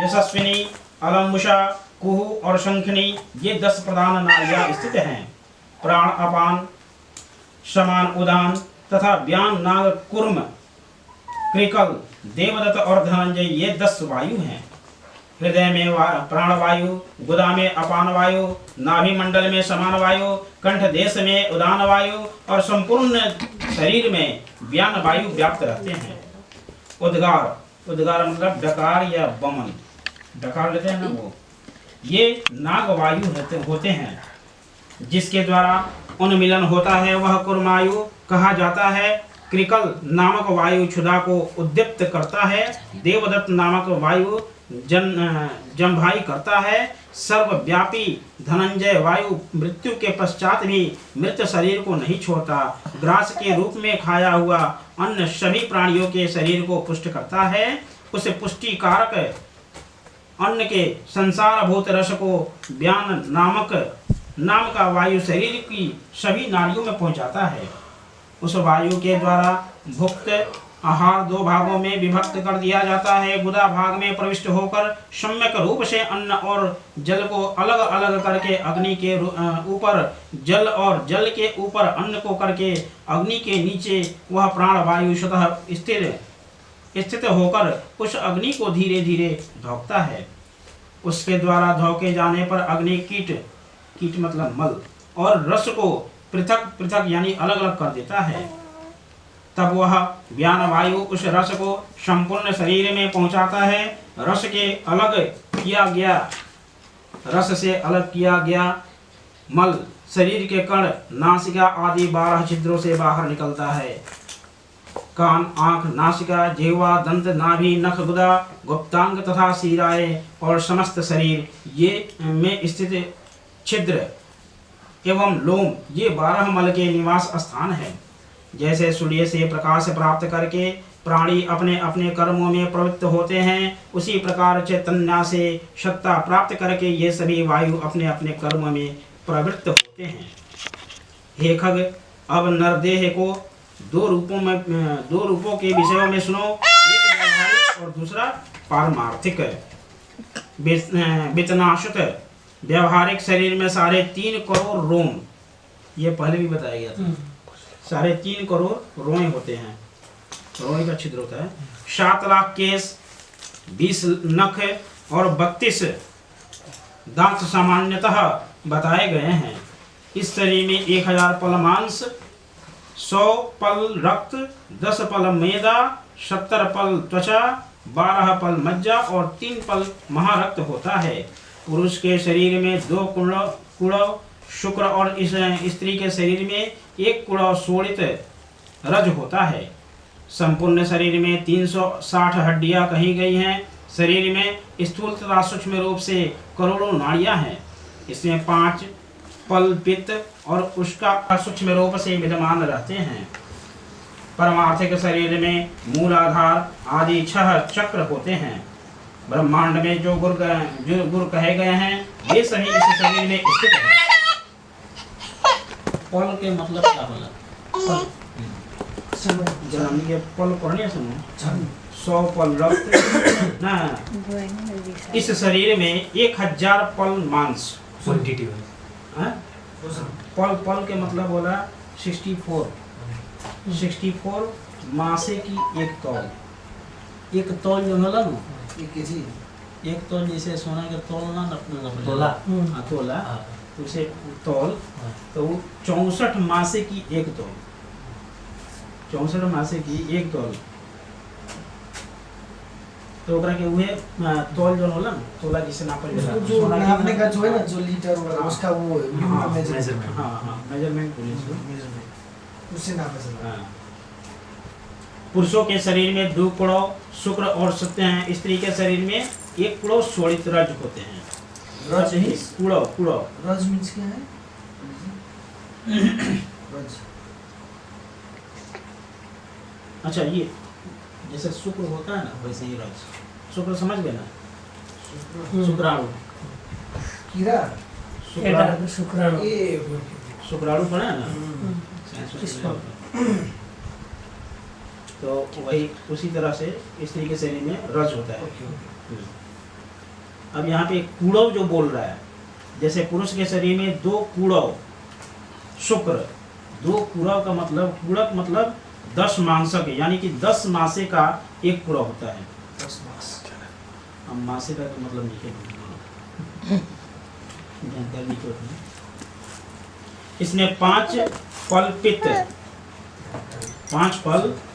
[SPEAKER 1] यशस्विनी, अलम्बुषा, कुहू और शंखनी ये 10 प्रधान नाड़ियां स्थित हैं। प्राण, अपान, समान, उदान तथा व्यान, नाग, कुर्म, कृकल, देवदत्त और धनंजय ये 10 वायु हैं। हृदय में प्राणवायु, गुदा में अपान वायु, नाभि मंडल में समान वायु, कंठ देश में उदान वायु और संपूर्ण शरीर में व्यान वायु व्याप्त रहते हैं। उद्गार मतलब डकार या बमन, डकार लेते हैं ना वो, ये नाग वायु होते हैं जिसके द्वारा उन्मिलन होता है, वह कुर्मायु कहा जाता है। कृकल नामक वायु क्षुधा को उद्दीप्त करता है। देवदत्त नामक वायु जम्भाई करता है। सर्वव्यापी धनंजय वायु मृत्यु के पश्चात भी मृत शरीर को नहीं छोड़ता। ग्रास के रूप में खाया हुआ अन्न सभी प्राणियों के शरीर को पुष्ट करता है। उस पुष्टिकारक अन्न के संसारभूत रस को व्यान नाम का वायु शरीर की सभी नाड़ियों में पहुंचाता है। उस वायु के द्वारा भुक्त आहार दो भागों में विभक्त कर दिया जाता है। गुदा भाग में प्रविष्ट होकर सम्यक रूप से अन्न और जल को अलग अलग करके अग्नि के ऊपर जल और जल के ऊपर अन्न को करके अग्नि के नीचे वह प्राण वायु स्वतः स्थित होकर उस अग्नि को धीरे धीरे धोकता है। उसके द्वारा धोके जाने पर अग्नि कीट मतलब मल और रस को पृथक पृथक यानी अलग अलग कर देता है। तब वह व्यान वायु उस रस को संपूर्ण शरीर में पहुंचाता है। रस से अलग किया गया मल शरीर के कण नासिका आदि 12 छिद्रों से बाहर निकलता है। कान, आंख, नासिका, जिह्वा, दंत, नाभि, नख, गुदा, गुप्तांग तथा शिराएं और समस्त शरीर ये में स्थित छिद्र एवं लोम ये 12 मल के निवास स्थान है। जैसे सूर्य से प्रकाश प्राप्त करके प्राणी अपने अपने कर्मों में प्रवृत्त होते हैं, उसी प्रकार चैतन्य से सत्ता प्राप्त करके ये सभी वायु अपने अपने कर्म में प्रवृत्त होते हैं। हे खग, अब नरदेह को दो रूपों के विषयों में सुनो। एक व्यावहारिक और दूसरा पारमार्थिक। वितनाशुत व्यावहारिक शरीर में 3.5 करोड़ रोम, ये पहले भी बताया गया था। 3.5 करोड़ रोए होते हैं, रोए का छिद्र होता है। 7 लाख केस, 20 नख और 32 दांत सामान्यतः बताए गए हैं। इस शरीर में 1000 पल मांस, 100 पल रक्त, 10 पल मैदा, 70 पल त्वचा, 12 पल मज्जा और 3 पल महारक्त होता है। पुरुष के शरीर में 2 कुड़व शुक्र और इस स्त्री के शरीर में 1 कुड़व शोणित रज होता है। संपूर्ण शरीर में 360 हड्डियां कही गई हैं। शरीर में स्थूल तथा सूक्ष्म रूप से करोड़ों नाड़ियां हैं। इसमें 5 पल पित्त और उसका सूक्ष्म रूप से विद्यमान रहते हैं। परमार्थिक शरीर में मूलाधार आदि 6 चक्र होते हैं। ब्रह्मांड में जो गुरु कहे गए हैं वे सभी इस शरीर में स्थित हैं। पल के मतलब क्या बोला? जन्म ये पल पढ़ने सुनो। 100 पल रक्त ना, इस शरीर में 1000 पल मांस। पल के मतलब बोला 64 मासे की एक तौल जो होला ना, एक तौल जैसे सोना के तोला उसे तौल, तो 64 मासे की एक तौल, 64 मासे की एक तौल, तो ओकरा के उहे तौल जो होला ना, तोला जिसे नापल जाला,
[SPEAKER 2] जो नापने का जो है ना, जो लीटर वाला उसका वो मेजरमेंट।
[SPEAKER 1] हाँ मेजरमेंट
[SPEAKER 2] उससे नापा जाता है।
[SPEAKER 1] पुरुषों के शरीर में 2 कुड़व शुक्र और सत्य हैं। स्त्री के शरीर में 1 कुड़व शोणित रज होते हैं।
[SPEAKER 2] रज ही
[SPEAKER 1] कुड़व
[SPEAKER 2] रज मींस क्या है? रज
[SPEAKER 1] अच्छा, ये जैसे शुक्र होता है ना वैसे ही रज। शुक्र समझ गए ना? शुक्राणु
[SPEAKER 2] कीड़ा
[SPEAKER 1] शुक्राणु पढ़ा है ना? तो वही उसी तरह से स्त्री के शरीर में रज होता है। अब यहाँ पे कूड़व जो बोल रहा है, जैसे पुरुष के शरीर में 2 कूड़व शुक्र, 2 कुड़व का मतलब कूड़क मतलब 10 मांसक, यानी कि 10 मासे का 1 कुड़व होता है।
[SPEAKER 2] 10 मास।
[SPEAKER 1] अब मासे का तो मतलब जानकारी नहीं होती। इसमें 5 पल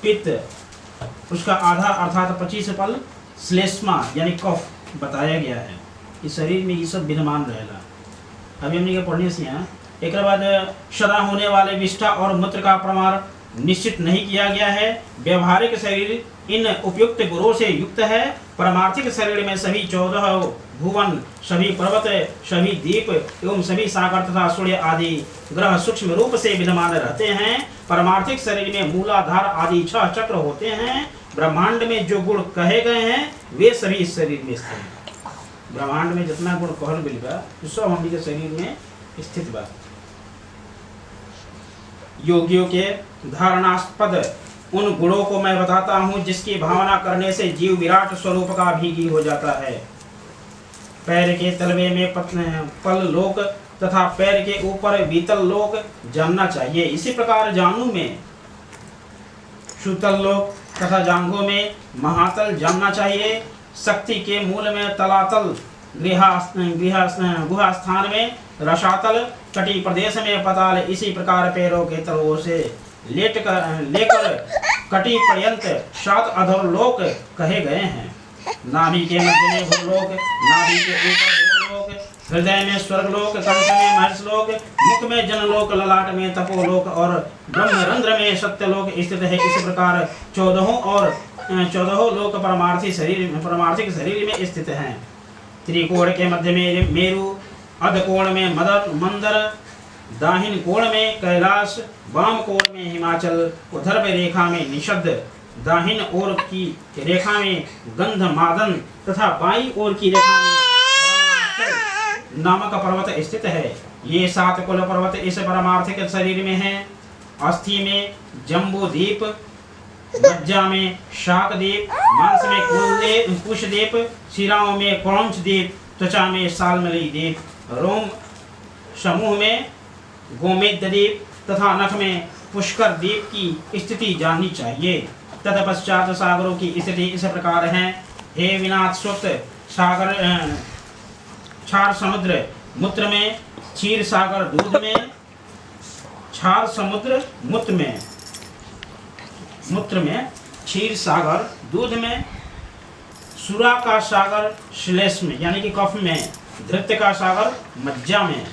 [SPEAKER 1] पित्त, उसका आधा अर्थात 25 पल श्लेष्मा यानी कफ, बताया गया है कि शरीर में ये सब विद्यमान रहेला। अभी हमने के पढ़ने से यहाँ एक बाद सदा होने वाले विष्ठा और मूत्र का प्रमाण निश्चित नहीं किया गया है। व्यवहारिक शरीर इन उपयुक्त गुणों से युक्त है। परमार्थिक शरीर में सभी 14 भुवन, सभी पर्वत, सभी द्वीप एवं सभी सागर तथा सूर्य आदि ग्रह सूक्ष्म रूप से विद्यमान रहते हैं। परमार्थिक शरीर में मूलाधार आदि 6 चक्र होते हैं। ब्रह्मांड में जो गुण कहे गए हैं वे सभी इस शरीर में स्थित हैं। ब्रह्मांड में जितना गुण कहल गइल बा सब हमनी के शरीर में स्थित बा। योगियों के धारणास्पद उन गुणों को मैं बताता हूँ जिसकी भावना करने से जीव विराट स्वरूप का भीगी हो जाता है। पैर के तलवे में पल लोक तथा पैर के ऊपर बीतल लोक जानना चाहिए। इसी प्रकार जांघों में सुतल लोक तथा जांघों में महातल जानना चाहिए। शक्ति के मूल में तलातल, गुहा स्थान में रसातल, तटी प्रदेश में पताल, इसी प्रकार पैरों के तलवों से लेकर कटी पर्यंत 7 अधोलोक कहे गए हैं। नाभि के मध्य में भूलोक, नाभि के ऊपर भूलोक, हृदय में स्वर्गलोक, कंठ में महर्षलोक, मुख में जनलोक, ललाट में तपोलोक और ब्रह्मरंध्र में सत्यलोक स्थित है। इसी प्रकार 14 लोक परमार्थिक शरीर में स्थित हैं। त्रिकोण के मध्य में मेरु, अध कोण में मंदर, दाहिन कोण में कैलाश, वाम कोण में हिमाचल, ऊर्ध्व रेखा में निषद, दाहिन ओर की रेखा में गंधमादन तथा बाईं ओर की रेखा में अरुणाचल नामक पर्वत स्थित है। ये 7 कुल पर्वत इस परमार्थिक शरीर में हैं। अस्थि में जम्बूद्वीप, मज्जा में शाकद्वीप, मांस में कुशद्वीप, शिराओं में क्रौंचद्वीप, त्वचा में सालमली द्वीप, रोम समूह में गोमेद द्वीप तथा नख में पुष्कर द्वीप की स्थिति जाननी चाहिए। तत्पश्चात सागरों की स्थिति इस प्रकार है। हे विनाथ सुत, सागर क्षार समुद्र मूत्र में, क्षीर सागर दूध में, क्षार समुद्र मूत्र में, क्षीर सागर दूध में, सुरा का सागर श्लेष्म यानी कि कफ में, धृत्य का सागर मज्जा में,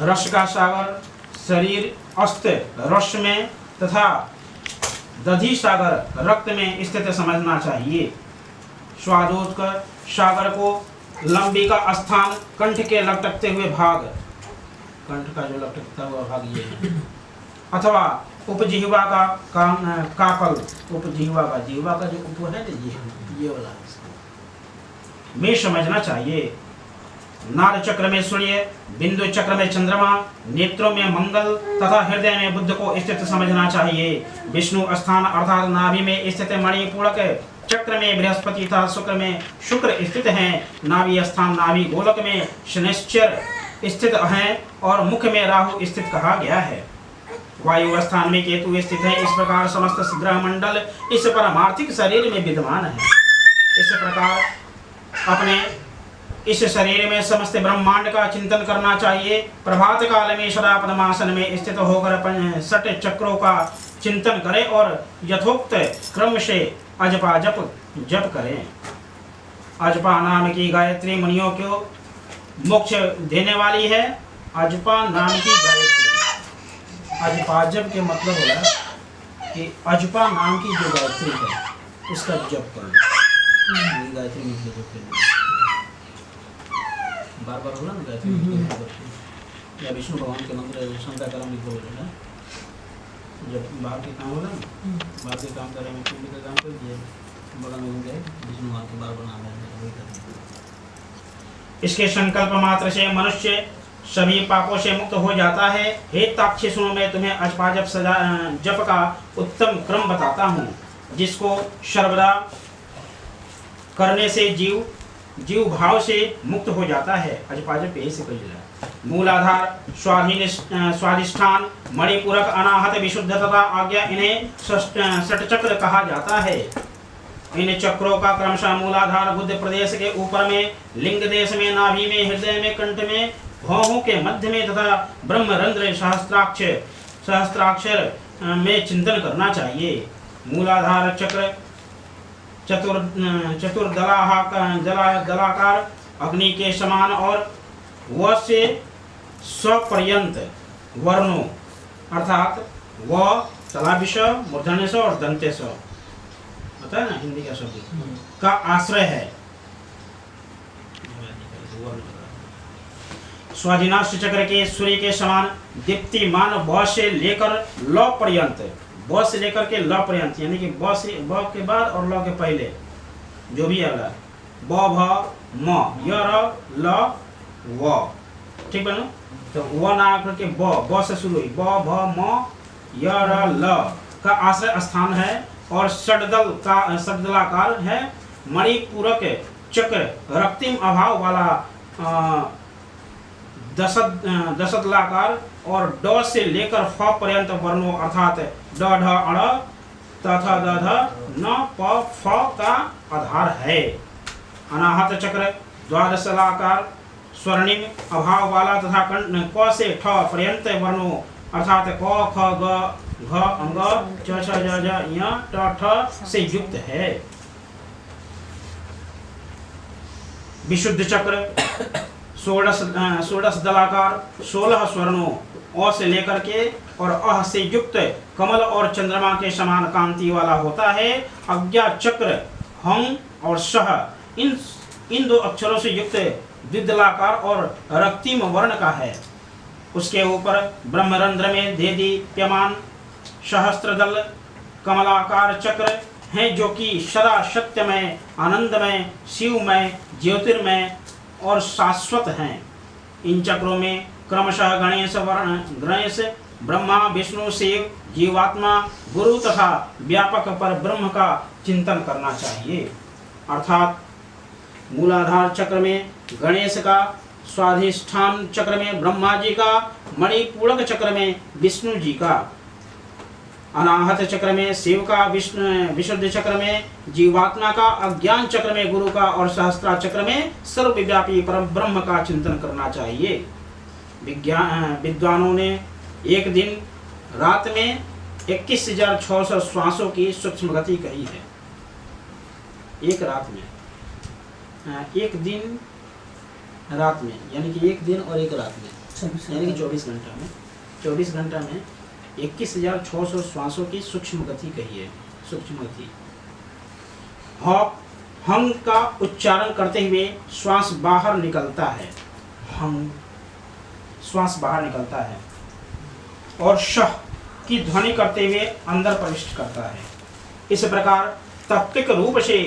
[SPEAKER 1] रस का सागर शरीर अस्त रस में तथा दधि सागर रक्त में स्थित समझना चाहिए। स्वादोत्कर सागर को लंबी का स्थान कंठ के लटकते हुए भाग, कंठ का जो लटकता हुआ भाग ये है, अथवा उपजिह्वा का काकल, उपजिह्वा का जिह्वा का जो उप है ये वाला में समझना चाहिए। नाद चक्र में सूर्य, बिंदु चक्र में चंद्रमा, नेत्रों में मंगल तथा हृदय में बुध को स्थित समझना चाहिए। विष्णु स्थान अर्थात नाभि में स्थित मणिपूरक चक्र में बृहस्पति तथा शुक्र में शुक्र स्थित हैं। नाभि स्थान नाभि गोलक में शनिश्चर स्थित हैं और मुख में राहु स्थित कहा गया है। वायु स्थान में केतु स्थित है। इस प्रकार समस्त ग्रह मंडल इस परमार्थिक शरीर में विद्यमान है। इस प्रकार अपने इस शरीर में समस्त ब्रह्मांड का चिंतन करना चाहिए। प्रभात काल में सदा पद्मासन में स्थित होकर 6 चक्रों का चिंतन करें और यथोक्त क्रम से अजपा जप करें। अजपा नाम की गायत्री मुनियों को मोक्ष देने वाली है। अजपा नाम की गायत्री, अजपा जप के मतलब होला कि अजपा नाम की जो गायत्री है उसका जप करें। गायत्री मंत्र जप करें बार बार होला ना गायत्री या विष्णु भगवान के मंत्र शंकराचार्य में बोला जब बाहर के काम होला ना, बाहर के काम करें में कुंड का काम कर दिया बड़ा में गए विष्णु भगवान के बार बना है। इसके संकल्प मात्र से मनुष्य सभी पापों से मुक्त हो जाता है। हे ताक्षी सुनो, मैं तुम्हें अजपा जप का उत्तम क्रम बताता हूँ जिसको सर्वदा करने से जीव भाव से मुक्त हो जाता है। अजपाजप ऐसे कही जाए। मूलाधार, स्वाधिष्ठान, मणिपूरक, अनाहत, विशुद्ध तथा आज्ञा, इन्हें षटचक्र कहा जाता है। इन चक्रों का क्रमशः मूलाधार बुद्ध प्रदेश के ऊपर में, लिंग देश में, नाभि में, हृदय में, कंठ में, भौहों के मध्य में तथा ब्रह्मरंध्र सहस्त्राक्षर में चिंतन करना चाहिए। मूलाधार चक्र दलाकार अग्नि के समान और व से स्व पर्यंत वर्णों अर्थात व तलाभिष मूर्धन्य और दंते स होता है ना हिंदी का शब्द का आश्रय है। स्वाधीनाष्ट चक्र के सूर्य के समान दीप्तिमान ब से लेकर ल पर्यंत, ब से लेकर के ल पर्यंत यानी कि ब से ब के बाद और ल के पहले जो भी अगला ब भ म य र ल व, ठीक है ना। तो व ना करके ब से शुरू हुई ब भ म य र ल का आश्रय स्थान है और षड्दलाकार है। मणिपूरक चक्र रक्तिम अभाव वाला दशदलाकार और ड से लेकर फ पर्यंत वर्णों अर्थात ड ढ अड़ त थ द ध न प फ का आधार है। अनाहत चक्र द्वादशलाकार स्वर्णिम अभाव वाला तथा क से ठ पर्यंत वर्णों अर्थात क ख ग घ अंग च छ ज ज य ट ठ से युक्त है। विशुद्ध चक्र षोडश दलाकार 16 स्वर्णों अ से लेकर के और अह से युक्त कमल और चंद्रमा के समान कांति वाला होता है। अज्ञा चक्र हं और सह इन दो अक्षरों से युक्त द्विदलाकार और रक्तिम वर्ण का है। उसके ऊपर ब्रह्मरंध्र में देदीप्यमान सहस्त्रदल कमलाकार चक्र हैं जो कि सदा सत्यमय, आनंदमय, शिवमय, ज्योतिर्मय और शाश्वत हैं। इन चक्रों में क्रमशः गणेश ब्रह्मा विष्णु शिव जीवात्मा गुरु तथा व्यापक पर ब्रह्म का चिंतन करना चाहिए। अर्थात मूलाधार चक्र में गणेश का, स्वाधिष्ठान चक्र में ब्रह्मा जी का, मणिपूरक चक्र में विष्णु जी का, अनाहत चक्र में शिव का, विशुद्ध चक्र में जीवात्मा का, अज्ञान चक्र में गुरु का और सहस्त्रा चक्र में सर्वव्यापी परम ब्रह्म का चिंतन करना चाहिए। विद्वानों ने एक दिन रात में 21,600 श्वासों की सूक्ष्म गति कही है। एक रात में, एक दिन रात में यानी कि एक दिन और एक रात में यानी कि 24 घंटा में 21,600 श्वासों की सूक्ष्म गति कही है। सूक्ष्म गति हंग का उच्चारण करते हुए श्वास बाहर निकलता है। हंग श्वास बाहर निकलता है और शह की ध्वनि करते हुए अंदर प्रविष्ट करता है। इस प्रकार तात्विक रूप से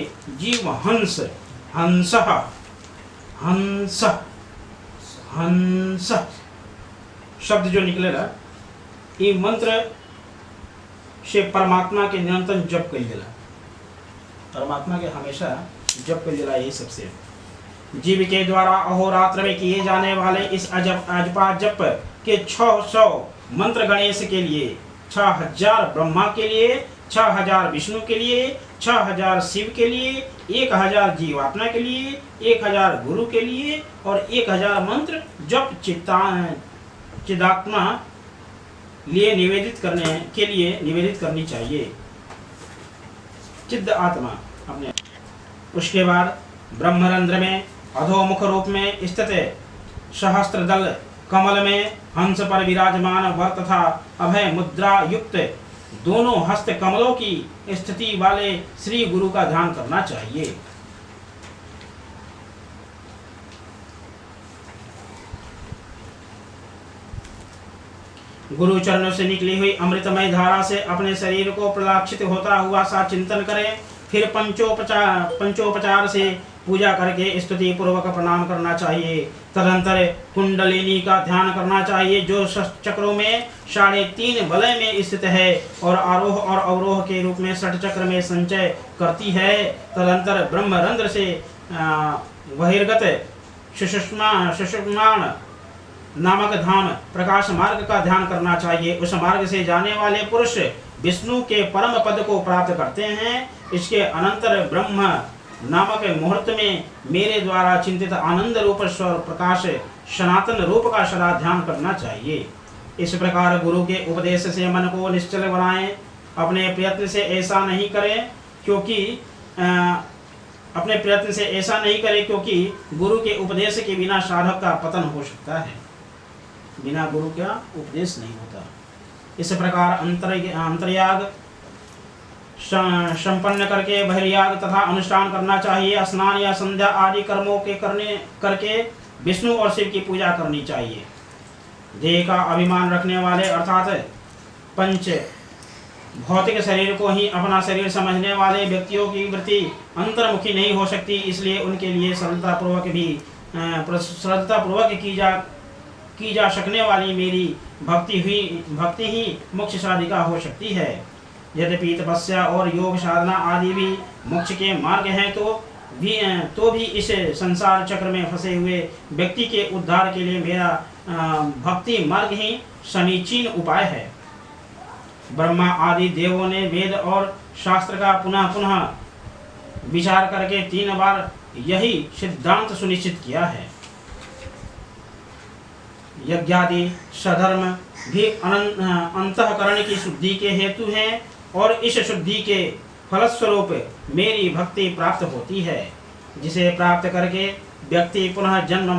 [SPEAKER 1] जीव हंस हंस हंस हंस शब्द जो निकलेगा ये मंत्र से परमात्मा के निरंतर जप कर दिला, परमात्मा के हमेशा जप कर दिला। यही सबसे जीव के द्वारा अहोरात्र में किए जाने वाले इस अजपा जप के 600 मंत्र गणेश के लिए, 6000 ब्रह्मा के लिए, 6000 विष्णु के लिए, 6000 शिव के लिए, 1000 जीवात्मा के लिए, 1000 गुरु के लिए और 1000 मंत्र जप चिदात्मा लिए निवेदित करनी चाहिए। चिद्ध आत्मा अपने। उसके बाद ब्रह्मरंध्र में अधोमुख रूप में स्थित सहस्त्रदल कमल में हंस पर विराजमान वर तथा अभय मुद्रा युक्त दोनों हस्त कमलों की स्थिति वाले श्री गुरु का ध्यान करना चाहिए। गुरु चरणों से निकली हुई अमृतमय धारा से अपने शरीर को प्रलाक्षित होता हुआ सा चिंतन करें। फिर पंचोपचार से पूजा करके स्तुति पूर्वक प्रणाम करना चाहिए। तदंतर कुंडलिनी का ध्यान करना चाहिए जो चक्रों में 3.5 वलय में स्थित है और आरोह और अवरोह के रूप में 6 चक्र में संचय करती है। तदंतर ब्रह्मरंध्र से बहिर्गत सुषुम्ना नामक धाम प्रकाश मार्ग का ध्यान करना चाहिए। उस मार्ग से जाने वाले पुरुष विष्णु के परम पद को प्राप्त करते हैं। इसके अनंतर ब्रह्म नामक मुहूर्त में मेरे द्वारा चिंतित आनंद रूप स्वर प्रकाश सनातन रूप का सदा ध्यान करना चाहिए। इस प्रकार गुरु के उपदेश से मन को निश्चल बनाएं। अपने प्रयत्न से ऐसा नहीं करें क्योंकि अपने प्रयत्न से ऐसा नहीं करे, क्योंकि गुरु के उपदेश के बिना साधक का पतन हो सकता है। बिना गुरु का उपदेश नहीं होता। इस प्रकार अंतर्याग संपन्न करके बहिर्याग तथा अनुष्ठान करना चाहिए। स्नान या संध्या आदि कर्मों के करके विष्णु और शिव की पूजा करनी चाहिए। देह का अभिमान रखने वाले अर्थात पंच भौतिक शरीर को ही अपना शरीर समझने वाले व्यक्तियों की वृत्ति अंतर्मुखी नहीं हो सकती। इसलिए उनके लिए श्रद्धापूर्वक की जा सकने वाली मेरी भक्ति ही मोक्ष साधिका हो सकती है। यद्यपि तपस्या और योग साधना आदि भी मोक्ष के मार्ग हैं, तो भी इस संसार चक्र में फंसे हुए व्यक्ति के उद्धार के लिए मेरा भक्ति मार्ग ही समीचीन उपाय है। ब्रह्मा आदि देवों ने वेद और शास्त्र का पुनः पुनः विचार करके 3 बार यही सिद्धांत सुनिश्चित किया है। यज्ञादि सधर्म भी अंतःकरण की शुद्धि के हेतु हैं, और इस शुद्धि के फलस्वरूप मेरी भक्ति प्राप्त होती है, जिसे प्राप्त करके व्यक्ति पुनः जन्म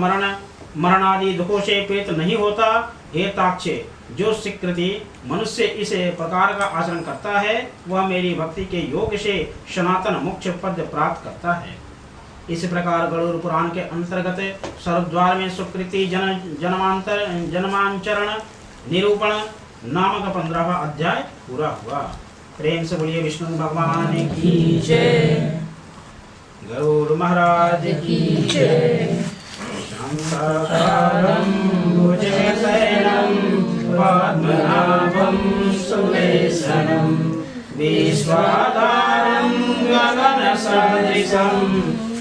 [SPEAKER 1] मरण आदि दुखों से पीड़ित नहीं होता। हे ताक्ष, जो स्वीकृति मनुष्य इस प्रकार का आचरण करता है, वह मेरी भक्ति के योग से सनातन मोक्ष पद प्राप्त करता है। इस प्रकार गरुड़ पुराण के अंतर्गत सर्वद्वार में सुकृति जन्मांचरण निरूपण नामक 15वां अध्याय पूरा हुआ। प्रेम से बोलिए विष्णु भगवान की जय, गरुड़ महाराज की जय। शांताकारं भुजगशयनं पद्मनाभं सुरेशनं विश्वाधारं गगनसदृशं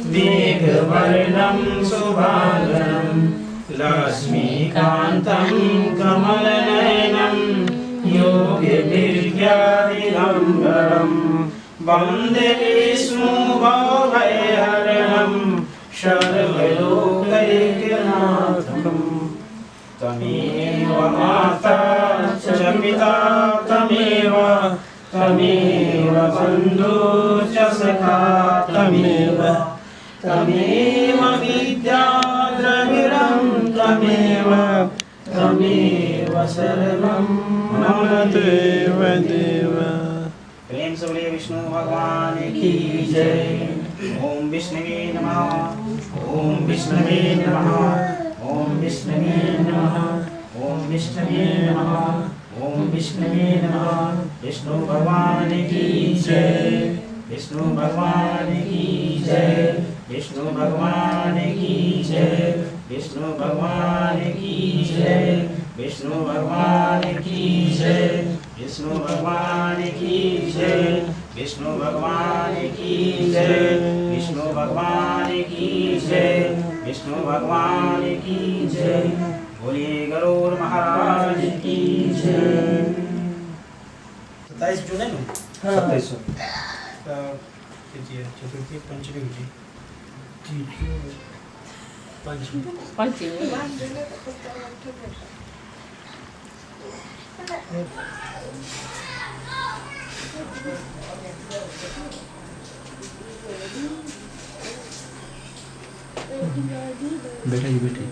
[SPEAKER 1] मेघवर्णं शुभांगं लक्ष्मीकान्तं कमलनयनं योगिभिर्ज्ञानिरम्बरं वन्दे विष्णुभवभयहरणं सर्वलोकैकनाथं। तमेव माता च पिता तमेव बन्धु च सखा तमेव विद्या द्रविणं तमेव सर्वं मम देव। प्रेम से बोलिए विष्णु भगवान की जय। ओम विष्णवे नमः, ओम विष्णवे नमः, ओम विष्णवे नमः, ओम विष्णवे नमः, ओम विष्णवे नमः। विष्णु भगवान की जय, विष्णु भगवान की जय, विष्णु भगवान की जय, विष्णु भगवान की जय, विष्णु भगवान की जय, विष्णु भगवान की जय, विष्णु भगवान की जय, विष्णु भगवान की जय, विष्णु भगवान की जय। बोलिए गरुड़ महाराज की जय। 27 जून है ना?
[SPEAKER 2] 27
[SPEAKER 1] चतुर्थी पंचमी होती
[SPEAKER 3] बेटा ये बेटे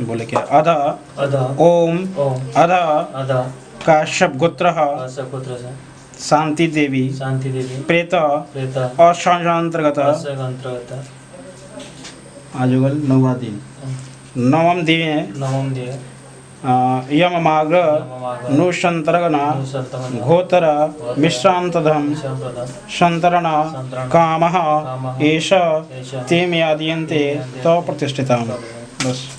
[SPEAKER 1] बोले क्या? अध ओम अध काश्यप गोत्र शांति देवी प्रेत और अंतर्गत आजुगल 9वां दिन 9वां दिन यममाग्र नुशंतरगना घोतर विश्रांतधम संतरण कामः एष ते मे आदीयन्ते तो प्रतिष्ठितम्। बस।